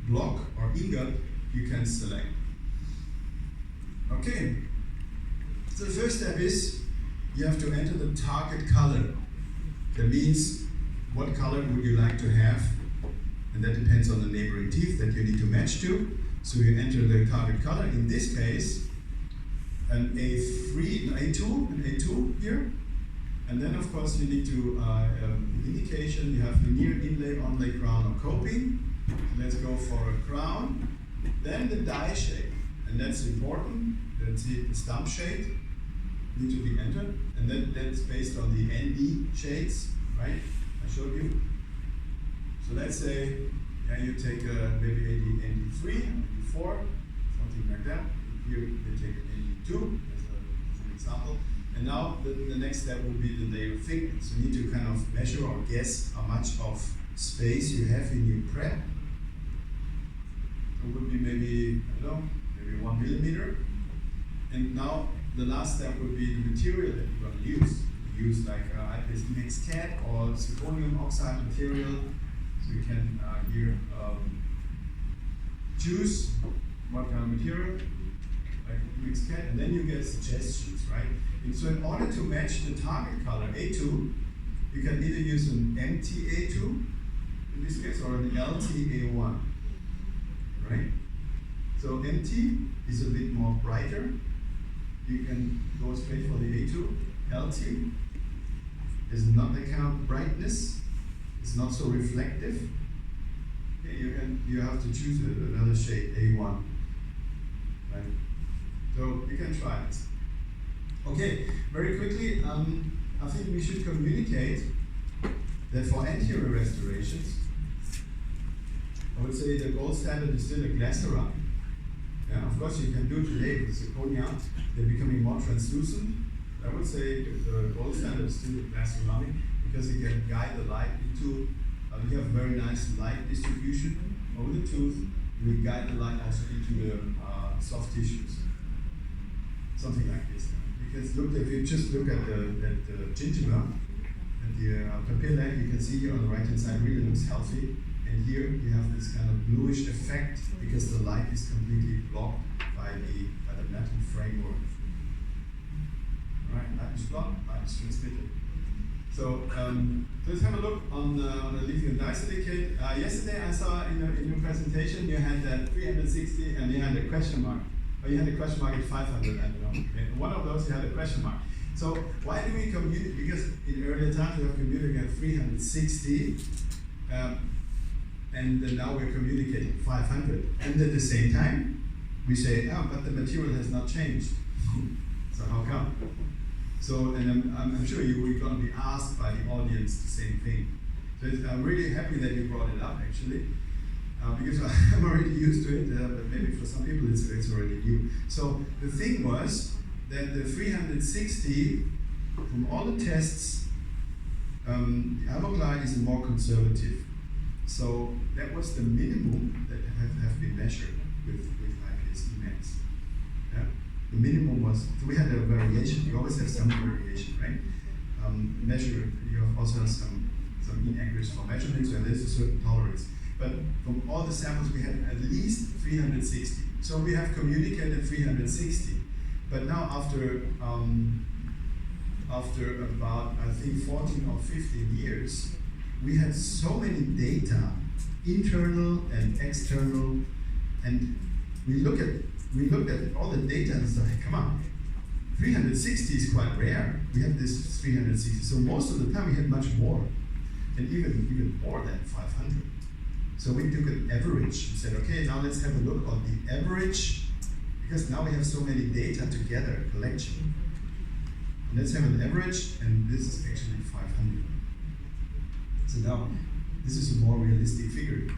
block or ingot you can select. Okay, so the first step is you have to enter the target color. That means what color would you like to have, and that depends on the neighboring teeth that you need to match to. So you enter the target color, in this case an A2 here, and then of course you need to indication, you have veneer, inlay, onlay, crown or coping. Let's go for a crown, then the die shape. And that's important. Let's see, the stump shade need to be entered, and then that's based on the ND shades, right? I showed you. So let's say, yeah, you take maybe ND3, ND4, something like that. Here you take an ND2 as an example. And now the next step would be the layer thickness. You need to kind of measure or guess how much of space you have in your prep. So it would be maybe, I don't know, maybe 1 millimeter. And now the last step would be the material that you're going to use. You use like IPS mixed CAD or zirconium oxide material. So you can here choose what kind of material, like mixed CAD, and then you get suggestions, right? And so in order to match the target color A2, you can either use an MTA2 in this case or an LTA1, right? So MT is a bit more brighter. You can go straight for the A2. LT is not that kind of brightness. It's not so reflective. Okay, you have to choose another shade, A1. Right? So you can try it. Okay, very quickly, I think we should communicate that for anterior restorations, I would say the gold standard is still a glass ceramic. Yeah, of course, you can do it today with zirconia. They're becoming more translucent. I would say the gold standard is still a glass ceramic because you can guide the light into, you have very nice light distribution over the tooth. You guide the light also into the soft tissues. Something like this. Because if you just look at the gingiva, at the papilla, you can see here on the right hand side really looks healthy. And here you have this kind of bluish effect because the light is completely blocked by the metal framework. Alright, light is blocked, light is transmitted. So let's have a look on the lithium disilicate. Yesterday I saw in your presentation you had that 360 and you had a question mark. Or you had a question mark at 500, I don't know. And one of those you had a question mark. So why do we communicate? Because in earlier times we have communicated at 360. And now we're communicating 500. And at the same time, we say, oh, but the material has not changed. So how come? So, and I'm sure you were going to be asked by the audience the same thing. So I'm really happy that you brought it up, actually, because I'm already used to it, but maybe for some people it's already new. So the thing was that the 360, from all the tests, Avoclar is more conservative. So that was the minimum that have been measured with IPS max. Yeah? The minimum was, so we had a variation, you always have some variation, right? You also have some inaccuracies for measurement, so there's a certain tolerance. But from all the samples we had at least 360. So we have communicated 360. But now after about, I think 14 or 15 years, we had so many data, internal and external, and we looked at all the data and said, come on, 360 is quite rare. We have this 360. So most of the time we had much more, and even more than 500. So we took an average and said, okay, now let's have a look on the average Because now we have so many data together, collection. And let's have an average, and this is actually 500. So now, this is a more realistic figure.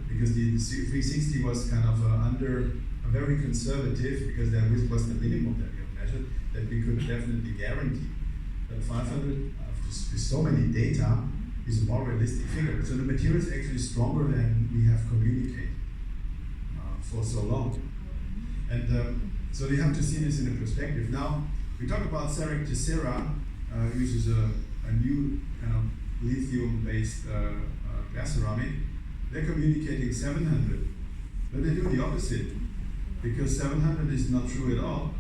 Because the 360 was kind of under a very conservative, because that was the minimum that we have measured, that we could definitely guarantee. But 500, with so many data, is a more realistic figure. So the material is actually stronger than we have communicated for so long. And so you have to see this in a perspective. Now, we talk about CEREC Tessera, uses a new kind of lithium-based glass ceramic. They're communicating 700, but they do the opposite, because 700 is not true at all.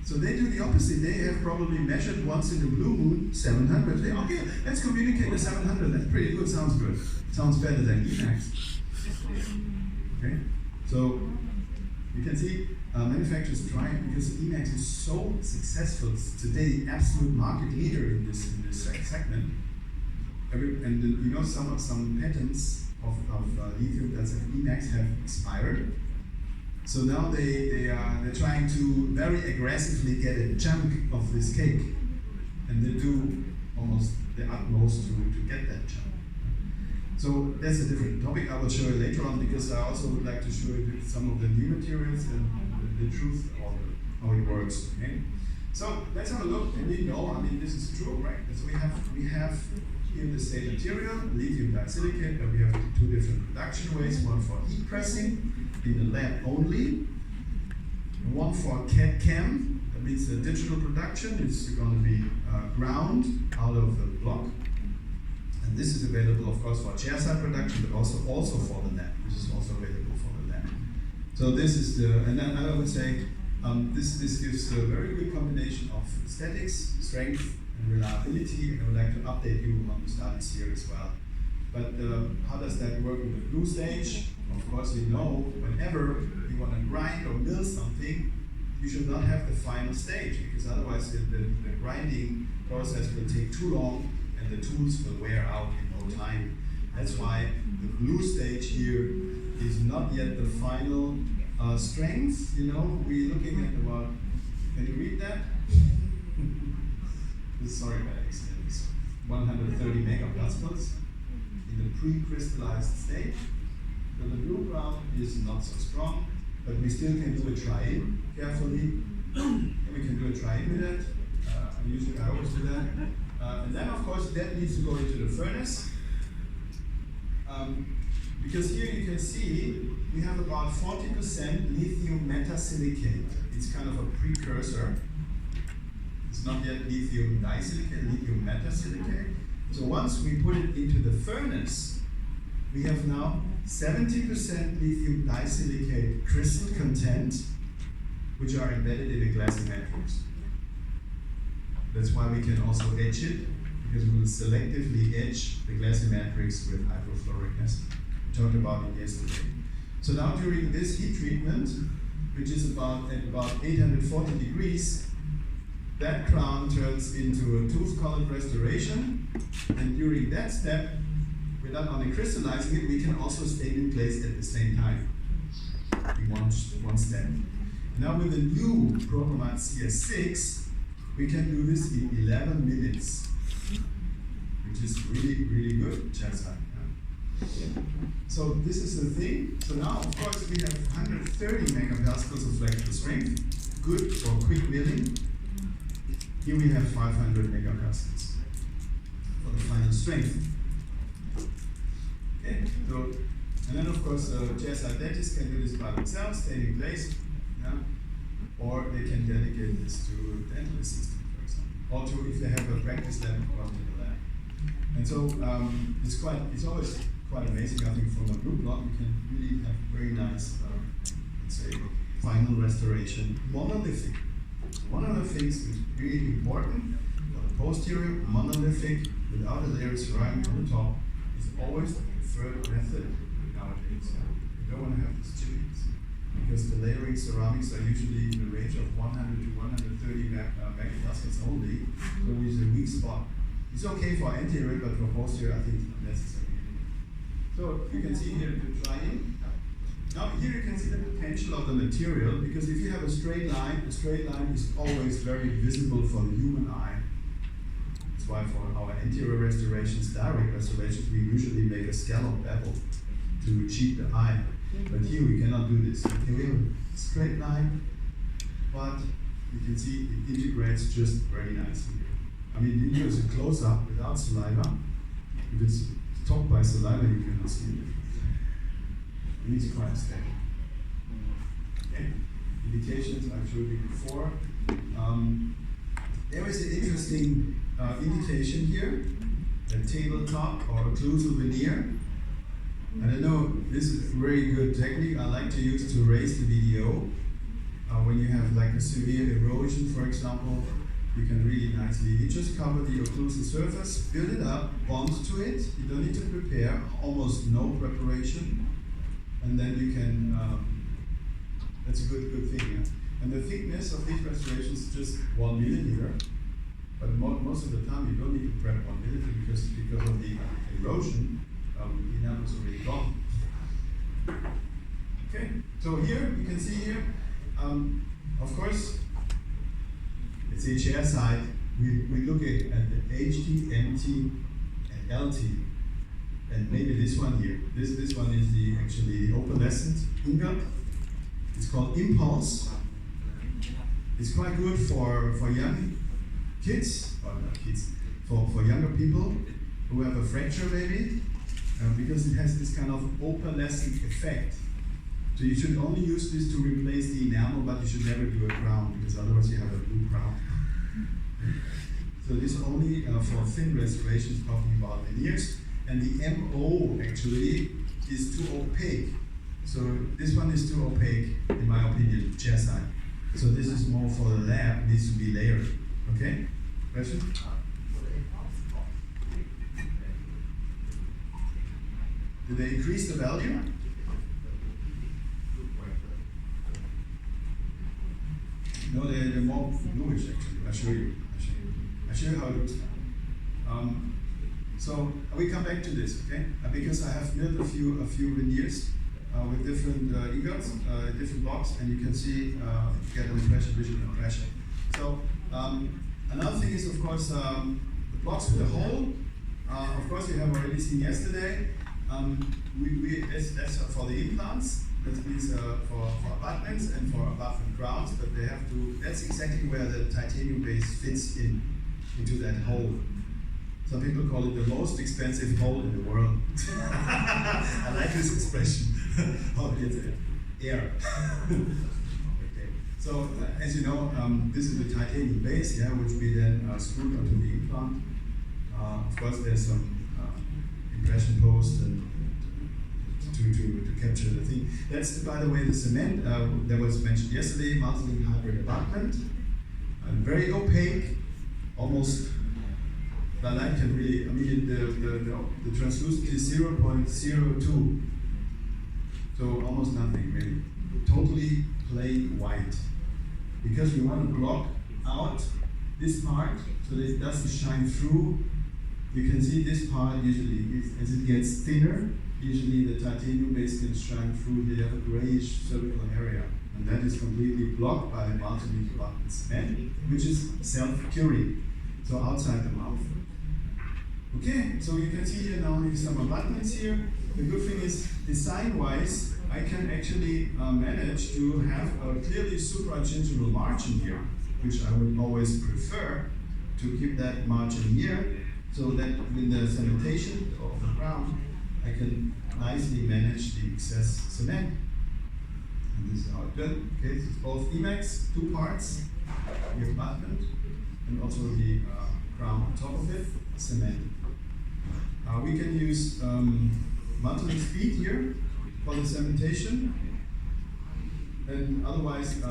So they do the opposite. They have probably measured once in a blue moon 700. They, okay, let's communicate the 700. That's pretty good. Sounds good. Sounds better than Emacs. Okay, so you can see manufacturers trying, because Emacs is so successful. It's today the absolute market leader in this segment. And you know, some patents of lithium that have Emacs have expired. So now they're trying to very aggressively get a chunk of this cake, and they do almost the utmost to get that chunk. So that's a different topic I will show you later on, because I also would like to show you some of the new materials and the truth of how it works. Okay? So let's have a look, and we know, I mean, this is true, right? So we have here the same material, lithium disilicate, and we have two different production ways, one for heat pressing in the lab only, one for CAD-CAM, that means the digital production. It's going to be ground out of the block. And this is available, of course, for chairside production, but also for the lab. This is also available for the lab. So this is and then I would say this gives a very good combination of aesthetics, strength, and reliability. And I would like to update you on the studies here as well. But how does that work with the glue stage? Of course, you know, whenever you want to grind or mill something, you should not have the final stage, because otherwise the grinding process will take too long and the tools will wear out in no time. That's why the glue stage here is not yet the final strength. You know, we're looking at about, can you read that? Sorry about accident. It's 130 megapascals in the pre-crystallized state. So the glue ground is not so strong, but we still can do a try-in carefully. And we can do a try-in with it. Usually I always do that. And then, of course, that needs to go into the furnace. Because here you can see we have about 40% lithium metasilicate. It's kind of a precursor. It's not yet lithium disilicate, lithium metasilicate. So once we put it into the furnace, we have now 70% lithium disilicate crystal content, which are embedded in the glassy matrix. That's why we can also etch it, because we will selectively etch the glassy matrix with hydrofluoric acid. We talked about it yesterday. So now during this heat treatment, which is at about 840 degrees, that crown turns into a tooth colored restoration, and during that step, we're not only crystallizing it, we can also stain in place at the same time in one step. Now with the new Protomat CS6, we can do this in 11 minutes, which is really, really good. So this is the thing. So now, of course, we have 130 megapascals of flexible strength, good for quick milling. Here we have 500 megapascals for the final strength. Okay, so, and then of course, chairside dentists can do this by themselves, stay in place, yeah? Or they can dedicate this to a dental assistant, for example, or to, if they have a practice lab, go to the lab. And so it's always quite amazing. I think from a blue block, you can really have very nice, let's say, final restoration, monolithic. One of the things that's really important for the posterior, monolithic, without a layer ceramic on the top, is always the preferred method nowadays. You don't want to have these chippings, because the layering ceramics are usually in the range of 100 to 130 megapascals only, so it's a weak spot. It's okay for anterior, but for posterior, I think it's not necessary. So you can see here the try-in. Now here you can see the potential of the material, because if you have a straight line is always very visible for the human eye. That's why for our anterior restorations, direct restorations, we usually make a scallop bevel to cheat the eye. But here we cannot do this. Okay, we have a straight line, but you can see it integrates just very nicely. I mean, here is a close-up without saliva. If it's topped by saliva, you cannot see it. It's quite stable. Okay. Indications I showed you before. There is an interesting indication here, a tabletop or occlusal veneer. And I know this is a very good technique I like to use to raise the video. When you have like a severe erosion, for example, you can really nicely, you just cover the occlusal surface, build it up, bond to it. You don't need to prepare, almost no preparation. And then you can, that's a good thing. Yeah? And the thickness of these restorations is just 1 millimeter. But most of the time you don't need to prep 1 millimeter because of the erosion, the enamel is already gone. Okay, so here you can see here, of course, it's a chair side. We look at the HT, MT, and LT. And maybe this one here. This one is actually the opalescent ingot. It's called Impulse. It's quite good for young kids, or not kids, for younger people who have a fracture maybe, because it has this kind of opalescent effect. So you should only use this to replace the enamel, but you should never do a crown, because otherwise you have a blue crown. So this is only for thin restorations, talking about veneers. And the MO actually is too opaque. So this one is too opaque, in my opinion, chair side. So this is more for the lab, needs to be layered. Okay? Question? Did they increase the value? No, they're more bluish actually. I'll show you how it looks like. So we come back to this, okay? Because I have built a few veneers with different ingots, different blocks, and you can see, get an impression, visual impression. So another thing is, of course, the blocks with the hole. Of course, you have already seen yesterday. That's for the implants. That means for abutments and for abutment crowns, but they have to. That's exactly where the titanium base fits into that hole. Some people call it the most expensive hole in the world. I like this expression. Oh, it's air. Okay. So, as you know, this is the titanium base, yeah, which we then screwed onto the implant. Of course, there's some impression post and to capture the thing. That's, by the way, the cement that was mentioned yesterday, multi-link hybrid abutment. Very opaque, almost. The light can really, I mean, the translucency is 0.02, so almost nothing really. Totally plain white. Because we want to block out this part so that it doesn't shine through. You can see this part usually, as it gets thinner, usually the titanium base can shine through. You have a grayish cervical area. And that is completely blocked by the multi-link abutment cement, which is self-curing, so outside the mouth. Okay, so you can see here now some abutments here. The good thing is, design-wise, I can actually manage to have a clearly supragingival margin here, which I would always prefer to keep that margin here, so that with the cementation of the crown, I can nicely manage the excess cement. And this is how it's done. Okay, so it's both Emax, 2 parts, the abutment, and also the crown on top of it, cement. We can use multi-link speed here for the cementation, and otherwise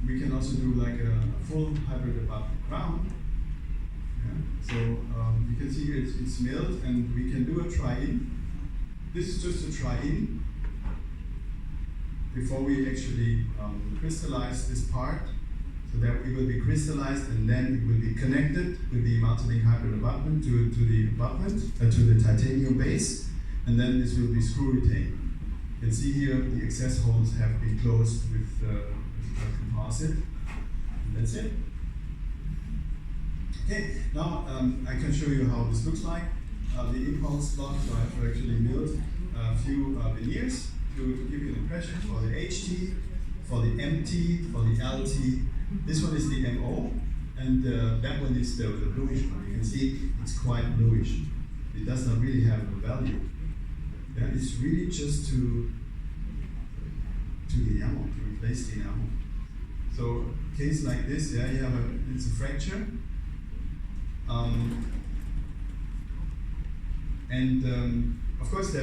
we can also do like a full hybrid abutment crown. Yeah. So you can see here it's milled, and we can do a try-in. This is just a try-in before we actually crystallize this part. So that it will be crystallized, and then it will be connected with the multi-link hybrid abutment to the abutment, to the titanium base, and then this will be screw retained. You can see here the access holes have been closed with a composite. And that's it. Okay, now I can show you how this looks like. The impulse block, so I have actually milled a few veneers to give you an impression for the HT, for the MT, for the LT. This one is the MO, and that one is the bluish one. You can see it's quite bluish. It does not really have a value. Yeah, it's really just to the enamel, to replace the enamel. So case like this, yeah, you have it's a fracture. Of course,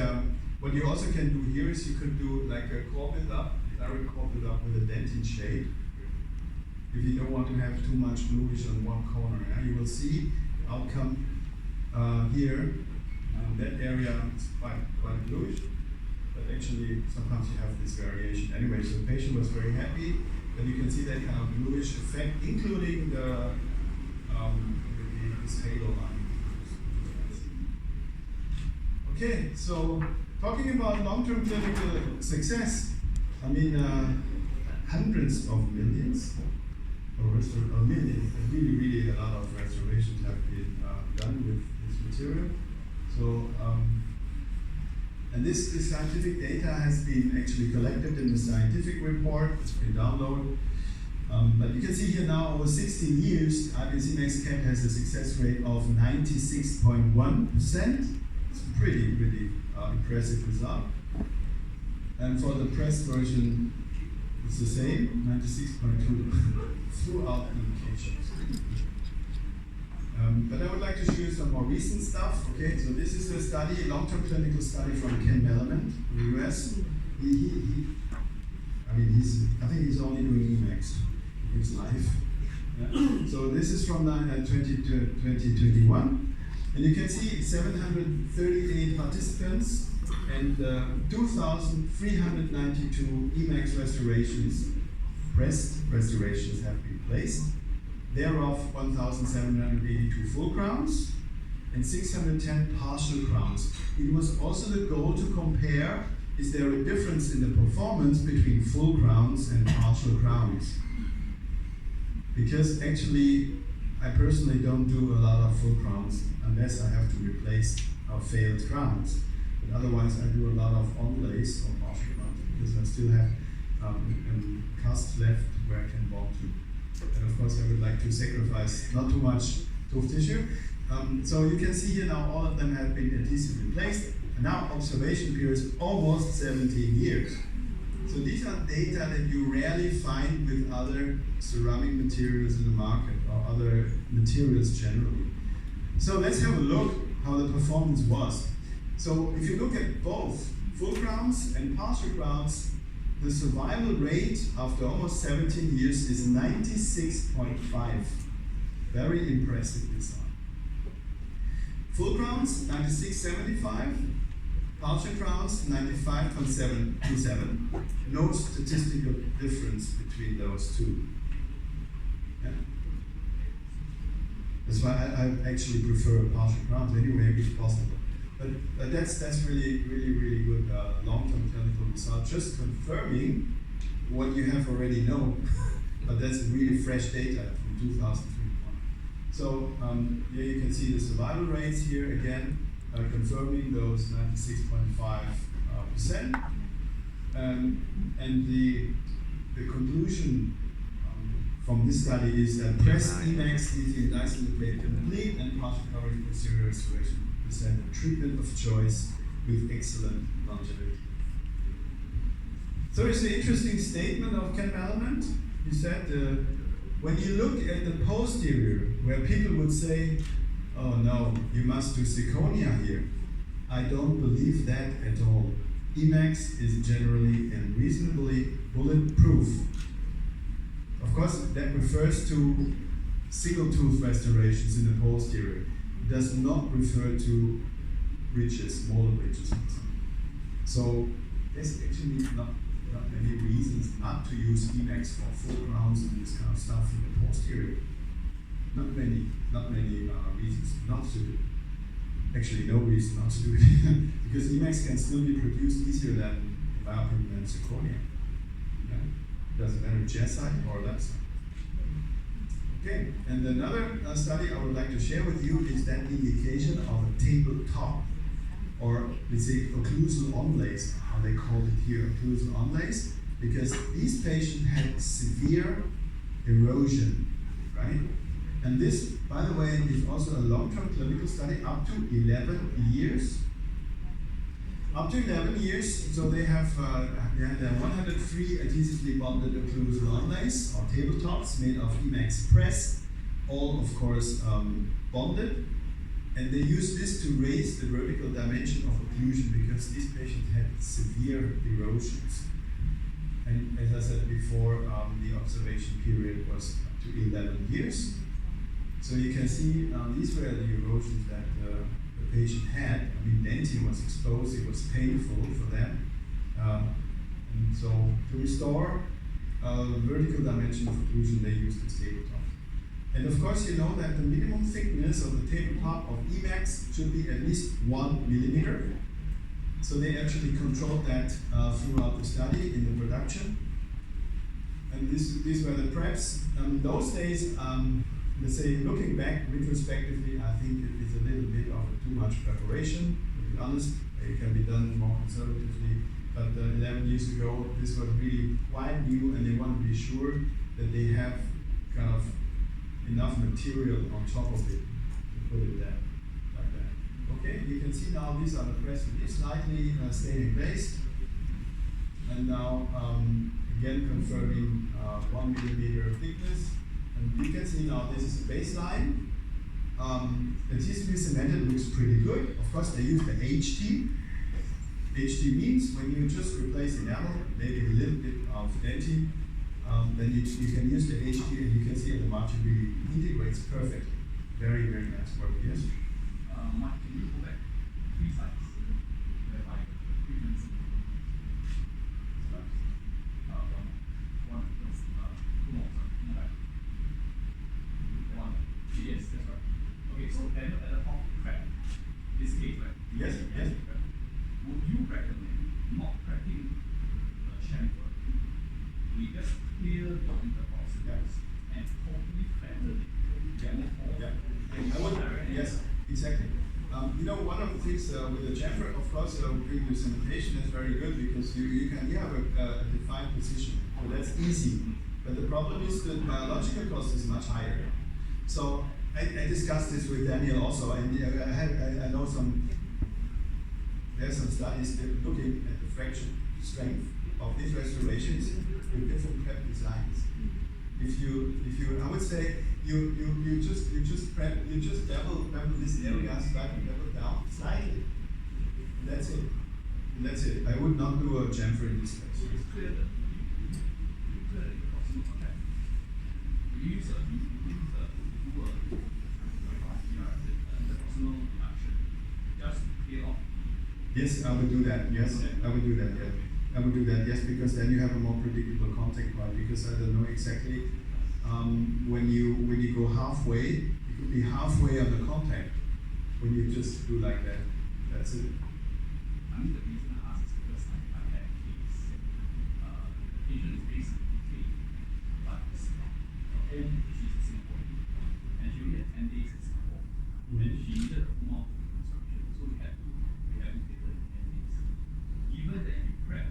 what you also can do here is you could do like a core build-up, direct core build-up with a dentin shape. If you don't want to have too much bluish on one corner, yeah? You will see the outcome here. That area is quite bluish, but actually sometimes you have this variation. Anyway, so the patient was very happy, and you can see that kind of bluish effect, including this halo line. Okay, so talking about long-term clinical success, I mean hundreds of millions, or millions, really a lot of restorations have been done with this material. So, and this scientific data has been actually collected in the scientific report. It's been downloaded. But you can see here now, over 16 years, IPS Emax CAT has a success rate of 96.1%. It's a pretty impressive result. And for the pressed version, it's the same, 96.2 throughout indications. But I would like to show you some more recent stuff. Okay, so this is a study, a long-term clinical study from Ken Mellerman in the US. I think he's only doing Emax in his life. Yeah. So this is from 2021, and you can see 738 participants and 2,392 Emax restorations, pressed restorations have been placed. Thereof, 1,782 full crowns and 610 partial crowns. It was also the goal to compare, is there a difference in the performance between full crowns and partial crowns? Because actually, I personally don't do a lot of full crowns unless I have to replace failed crowns. But otherwise, I do a lot of onlays or partial crowns because I still have cast left where I can bond to. And of course, I would like to sacrifice not too much tooth tissue. So you can see here now all of them have been adhesively placed. And now observation period is almost 17 years. So these are data that you rarely find with other ceramic materials in the market or other materials generally. So let's have a look how the performance was. So if you look at both full crowns and partial crowns, the survival rate after almost 17 years is 96.5. Very impressive result. Full crowns, 96.75. Partial crowns, 95.727. No statistical difference between those two. Yeah. That's why I actually prefer partial crowns anyway, if possible. But that's really good long-term clinical result, just confirming what you have already known. But that's really fresh data from 2021. So here you can see the survival rates here again, confirming those 96.5%. And the conclusion from this study is that pressed Emax lithium disilate complete and partial coverage posterior restoration present a treatment of choice with excellent longevity. So it's an interesting statement of Ken Mellerman. He said, when you look at the posterior, where people would say, oh no, you must do zirconia here. I don't believe that at all. Emax is generally and reasonably bulletproof. Of course, that refers to single tooth restorations in the posterior. It does not refer to bridges, molar bridges. So there's actually not many reasons not to use Emax for full crowns and this kind of stuff in the posterior. Not many reasons not to do it. Actually, no reason not to do it because Emax can still be produced easier than biopigment zirconia. Yeah? Doesn't matter chest side or left side. Okay, and another study I would like to share with you is that indication of a tabletop, or we say occlusal onlays, how they call it here, occlusal onlays, because these patients had severe erosion, right? And this, by the way, is also a long-term clinical study up to 11 years. Up to 11 years, so they had 103 adhesively bonded occlusal onlays or tabletops made of Emax press, all of course bonded, and they used this to raise the vertical dimension of occlusion because these patients had severe erosions. And as I said before, the observation period was up to 11 years. So you can see these were the erosions that the patient had. I mean, dentin was exposed, it was painful for them. And so to restore vertical dimension of occlusion, they used this tabletop. And of course, you know that the minimum thickness of the tabletop of Emax should be at least 1 millimeter. So they actually controlled that throughout the study in the production. And these were the preps. Those days, let's say, looking back retrospectively, I think it is a little bit of too much preparation, to be honest. It can be done more conservatively. But 11 years ago, this was really quite new, and they want to be sure that they have kind of enough material on top of it to put it there, like that. Okay, you can see now these are the press reliefs, slightly staining based. And now, again, confirming 1 millimeter thickness. And you can see now this is the baseline. Adhesively cemented looks pretty good. Of course, they use the HT. HT means when you just replace enamel, maybe a little bit of dentin, then you can use the HT, and you can see the margin really integrates perfectly. Very, very nice work, yes? Mike, can you go back 3 slides? Whereby treatments. Yes, that's right. Okay, so then at the top crack, this case, right? Yes, yes. Would you recommend not cracking the chamfer? We just clear the intercostals and totally flatten it. Yeah. I would, yes, exactly. You know, one of the things with the chamfer, of course, doing the cementation is very good because you have a defined position, so that's easy. But the problem is that biological cost is much higher. So I discussed this with Daniel also, and I know there's some studies looking at the fraction strength of these restorations with different prep designs. If you, I would say you just double this area, slightly double down, slightly. And that's it. And that's it. I would not do a chamfer in this case. It's clear that you clear the proximal contact. We use a interproximal action just to clear off. Yes, I would do that. Yes, I would do that. Yeah. I would do that. Yes, because then you have a more predictable contact point. Because I don't know exactly when you go halfway, it could be halfway on the contact when you just do like that. That's it. I mean, the reason I ask is because I had a case. The patient is basically clean, but the home, she's a Singaporean, and she only had 10 days in Singapore, and she needed a full mouth reconstruction, so we had to take her in 10 days. Given that we prep,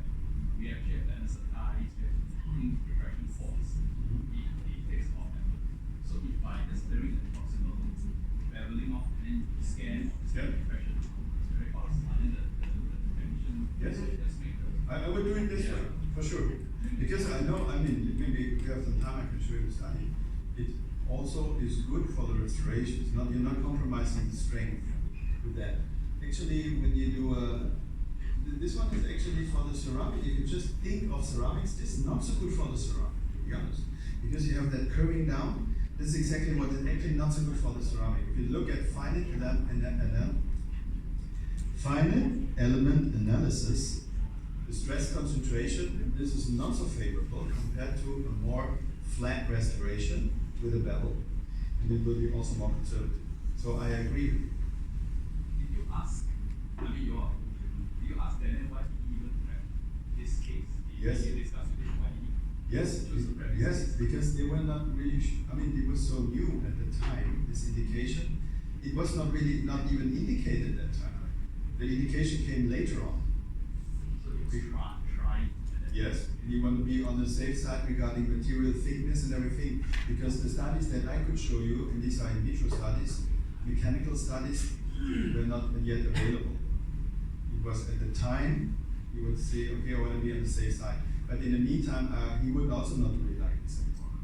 we actually have anesthetize, we have clean preparation force. It takes off effort. So if by just clearing the proximal, leveling off, and then scan depression, it's very fast. And then the technician Yes. just make the I would do it this way, for sure. Because I know, I mean, maybe if you have some time, I can show you the study. It also is good for the restoration. It's not, you're not compromising the strength with that. Actually, when you do this one is actually for the ceramic. If you just think of ceramics, this is not so good for the ceramic, to be honest. Because you have that curving down. This is exactly what is actually not so good for the ceramic. If you look at finite element analysis, the stress concentration, this is not so favorable compared to a more flat restoration with a bevel. And it will be also more conservative. So I agree with you. Did you ask, I mean, did you ask Daniel why he even prep his really, I mean, it was so new at the time, this indication. It was not even indicated at that time. The indication came later on. So you try. Yes, you want to be on the safe side regarding material thickness and everything, because the studies that I could show you, and these are in vitro studies, mechanical studies, were not yet available. It was at the time, you would say, okay, I want to be on the safe side. But in the meantime, he would also not really like this anymore.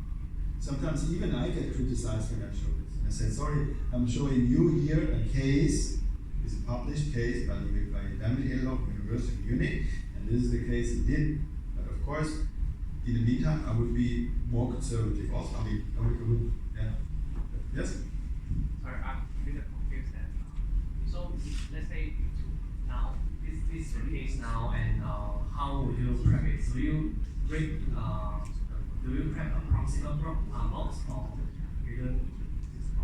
Sometimes even I get criticized when I show this. And I said, sorry, I'm showing you here a case, it's a published case by Daniel University of Munich, and this is the case he did. But of course, in the meantime, I would be more conservative also. I mean, I would yeah. Yes? Sorry, I'm a bit confused then. So let's say now, this is the case now, and how will you prep it? Do you prep a proximal box, or you don't?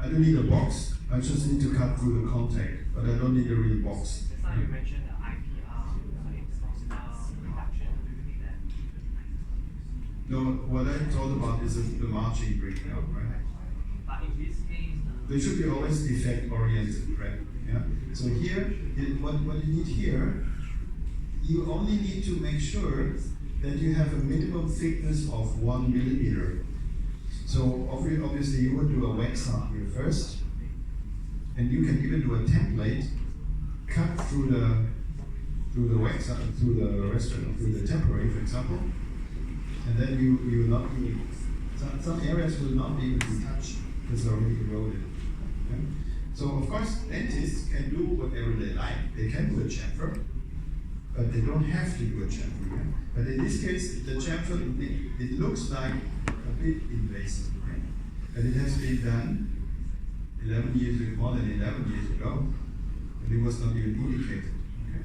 I don't need a box. I just need to cut through the contact, but I don't need a real box. Just like you mentioned, the IPR, reduction. Do you need that? No, what I told about is the marching breakout, right? But in this case, There should be always defect-oriented prep. Yeah. So here, what you need here, you only need to make sure that you have a minimum thickness of 1 millimeter. So obviously you would do a wax up here first, and you can even do a template, cut through the wax up, through the restaurant, through the temporary, for example, and then you will not be, some areas will not be able to be touched because they're already eroded. Okay? So of course dentists can do whatever they like. They can do a chamfer, but they don't have to do a chamfer. Yeah? But in this case, the chamfer, it looks like a bit invasive, right? But it has been done 11 years ago, more than 11 years ago, and it was not even indicated. Okay?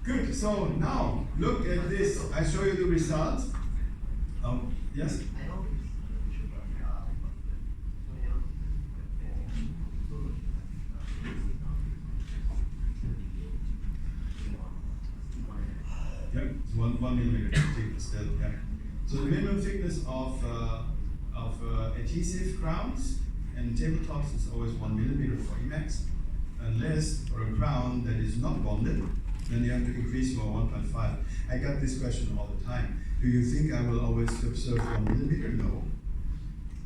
Good, so now, look at this. I show you the result. Yes? Yeah, it's 1 millimeter thickness still. Yeah. So the minimum thickness of adhesive crowns and tabletops is always 1 millimeter for Emacs, unless for a crown that is not bonded, then you have to increase for 1.5. I got this question all the time. Do you think I will always observe 1 millimeter? No.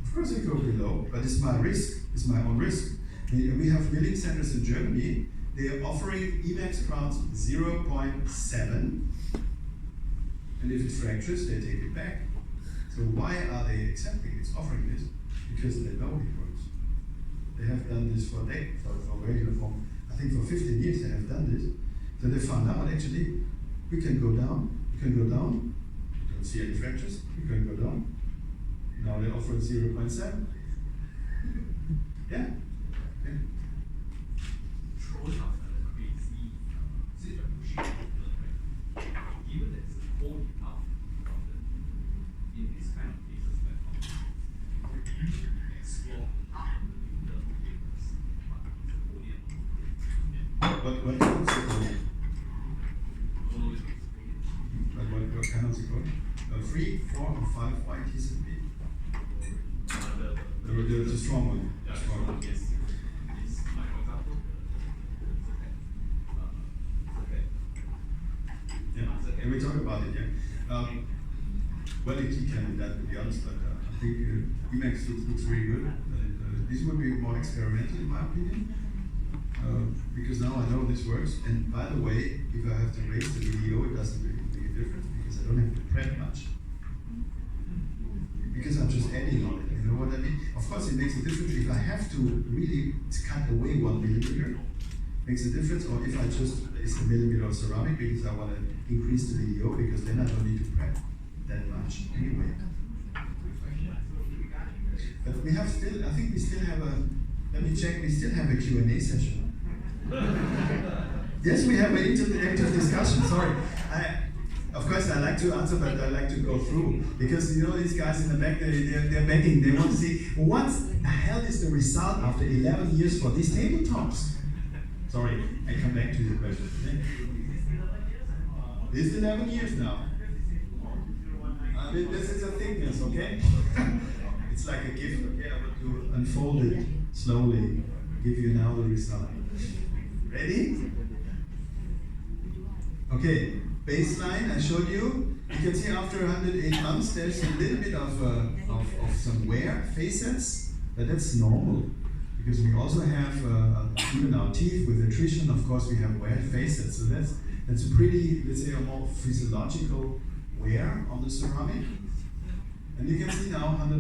Of course I go below, but it's my risk. It's my own risk. We have milling centers in Germany. They are offering Emacs crowns 0.7. And if it fractures, they take it back. So why are they accepting this, offering this? Because they know it works. They have done this for very uniform. I think for 15 years they have done this. So they found out actually we can go down. Don't see any fractures. We can go down. Now they offer 0.7. Yeah. What kind of zirconia? What kind of zirconia? 3, 4, or 5 white adhesive bead. The strong one. Strong one. Yes. Yeah, and we talk about it, yeah. Well, it can be done, to be honest, but I think Emacs looks really good. This would be more experimental, in my opinion, because now I know this works. And by the way, if I have to raise the video, it doesn't really make a difference because I don't have to prep much. Because I'm just adding on it, you know what I mean? Of course, it makes a difference if I have to really cut away 1 millimeter. Makes a difference, or if I just place a millimeter of ceramic because I want to increase the video, because then I don't need to prep that much anyway. But we have still, I think we still have a, let me check, we still have a Q&A session. Yes, we have an interactive discussion, sorry. Of course, I like to answer, but I like to go through, because you know these guys in the back, they're begging, they want to see, what the hell is the result after 11 years for these tabletops? Sorry, I come back to the question. This is 11 years now. This is a thickness, okay? It's like a gift, okay? I want to unfold it slowly. Give you now the result. Ready? Okay, baseline I showed you. You can see after 108 months there's a little bit of some wear, facets, but that's normal. Because we also have, even our teeth with attrition, of course we have wear facets. So that's a pretty, let's say, a more physiological wear on the ceramic. And you can see now